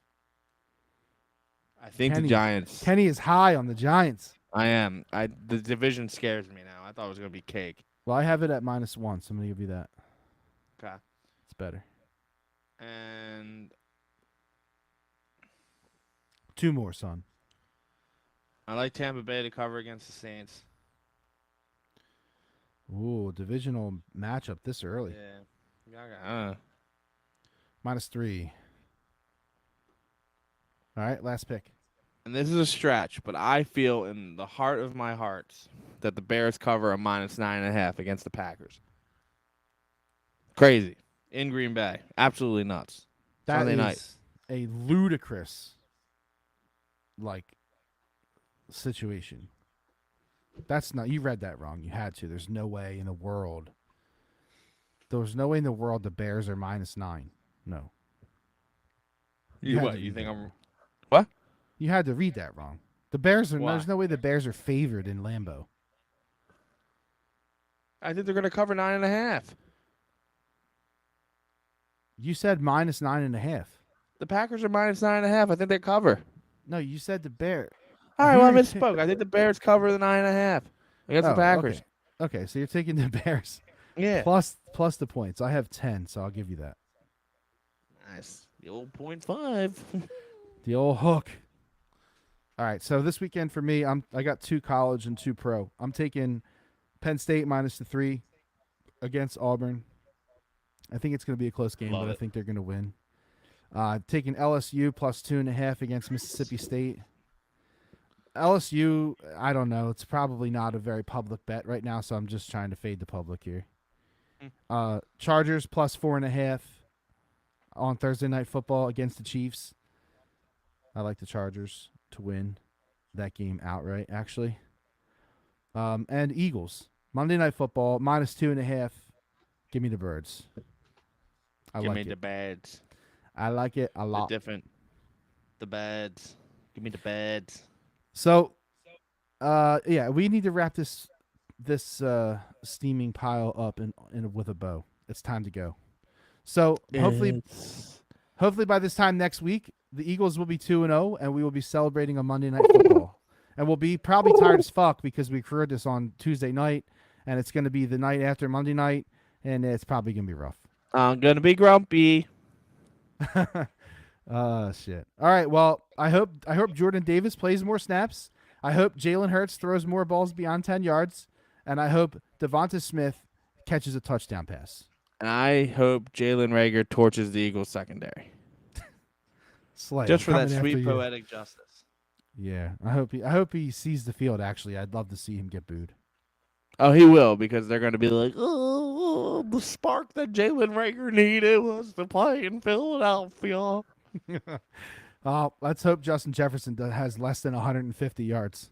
I think the Giants. Kenny is high on the Giants. I am. The division scares me now. I thought it was going to be cake. Well, I have it at -1, so I'm gonna give you that. Okay. It's better. And 2 more, son. I like Tampa Bay to cover against the Saints. Ooh, divisional matchup this early. Yeah. -3. All right, last pick. And this is a stretch, but I feel in the heart of my hearts that the Bears cover a -9.5 against the Packers. Crazy. In Green Bay. Absolutely nuts. That Sunday is night. a ludicrous, situation. That's not. You read that wrong. You had to. There's no way in the world. There's no way in the world the Bears are -9. No. You had what? to You read think that I'm wrong. what? You had to read that wrong. The Bears are. Why? There's no way the Bears are favored in Lambeau. I think they're going to cover 9.5. You said -9.5. The Packers are -9.5. I think they cover. No, you said the Bear. All right, Who well, I are you misspoke. I think the Bears cover the 9.5 against the Packers. Okay, so you're taking the Bears Yeah. plus the points. I have 10, so I'll give you that. Nice. The old 0.5. The old hook. All right, so this weekend for me, I got 2 college and 2 pro. I'm taking Penn State -3 against Auburn. I think it's going to be a close game, but I think they're going to win. Taking LSU +2.5 against Mississippi State. LSU, I don't know. It's probably not a very public bet right now, so I'm just trying to fade the public here. Chargers +4.5 on Thursday Night Football against the Chiefs. I like the Chargers to win that game outright, actually. And Eagles, Monday Night Football, -2.5. Give me the Birds. Give me the Birds. I like it a lot. They're different. The Birds. Give me the Birds. So, yeah, we need to wrap this steaming pile up in with a bow. It's time to go. So hopefully by this time next week, the Eagles will be 2-0, and we will be celebrating a Monday Night Football. And we'll be probably tired as fuck because we recorded this on Tuesday night, and it's going to be the night after Monday night, and it's probably going to be rough. I'm going to be grumpy. Shit. All right, well, I hope Jordan Davis plays more snaps. I hope Jalen Hurts throws more balls beyond 10 yards, and I hope Devonta Smith catches a touchdown pass. And I hope Jalen Reagor torches the Eagles secondary. Slay, just for that sweet poetic justice. Yeah, I hope he sees the field. Actually, I'd love to see him get booed. Oh, he will, because they're going to be like, oh, the spark that Jalen Reagor needed was to play in Philadelphia. Let's hope Justin Jefferson has less than 150 yards.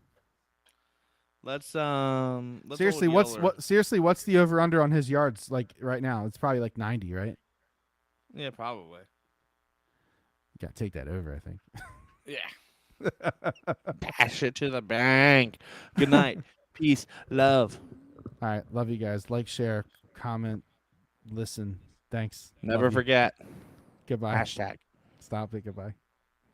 Let's seriously, what's the over under on his yards like right now? It's probably like 90, right? Yeah, probably. You gotta take that over, I think. Yeah. Dash it to the bank. Good night. Peace. Love. All right. Love you guys. Like, share, comment, listen. Thanks. Never forget. Goodbye. Hashtag. Stop it. Goodbye.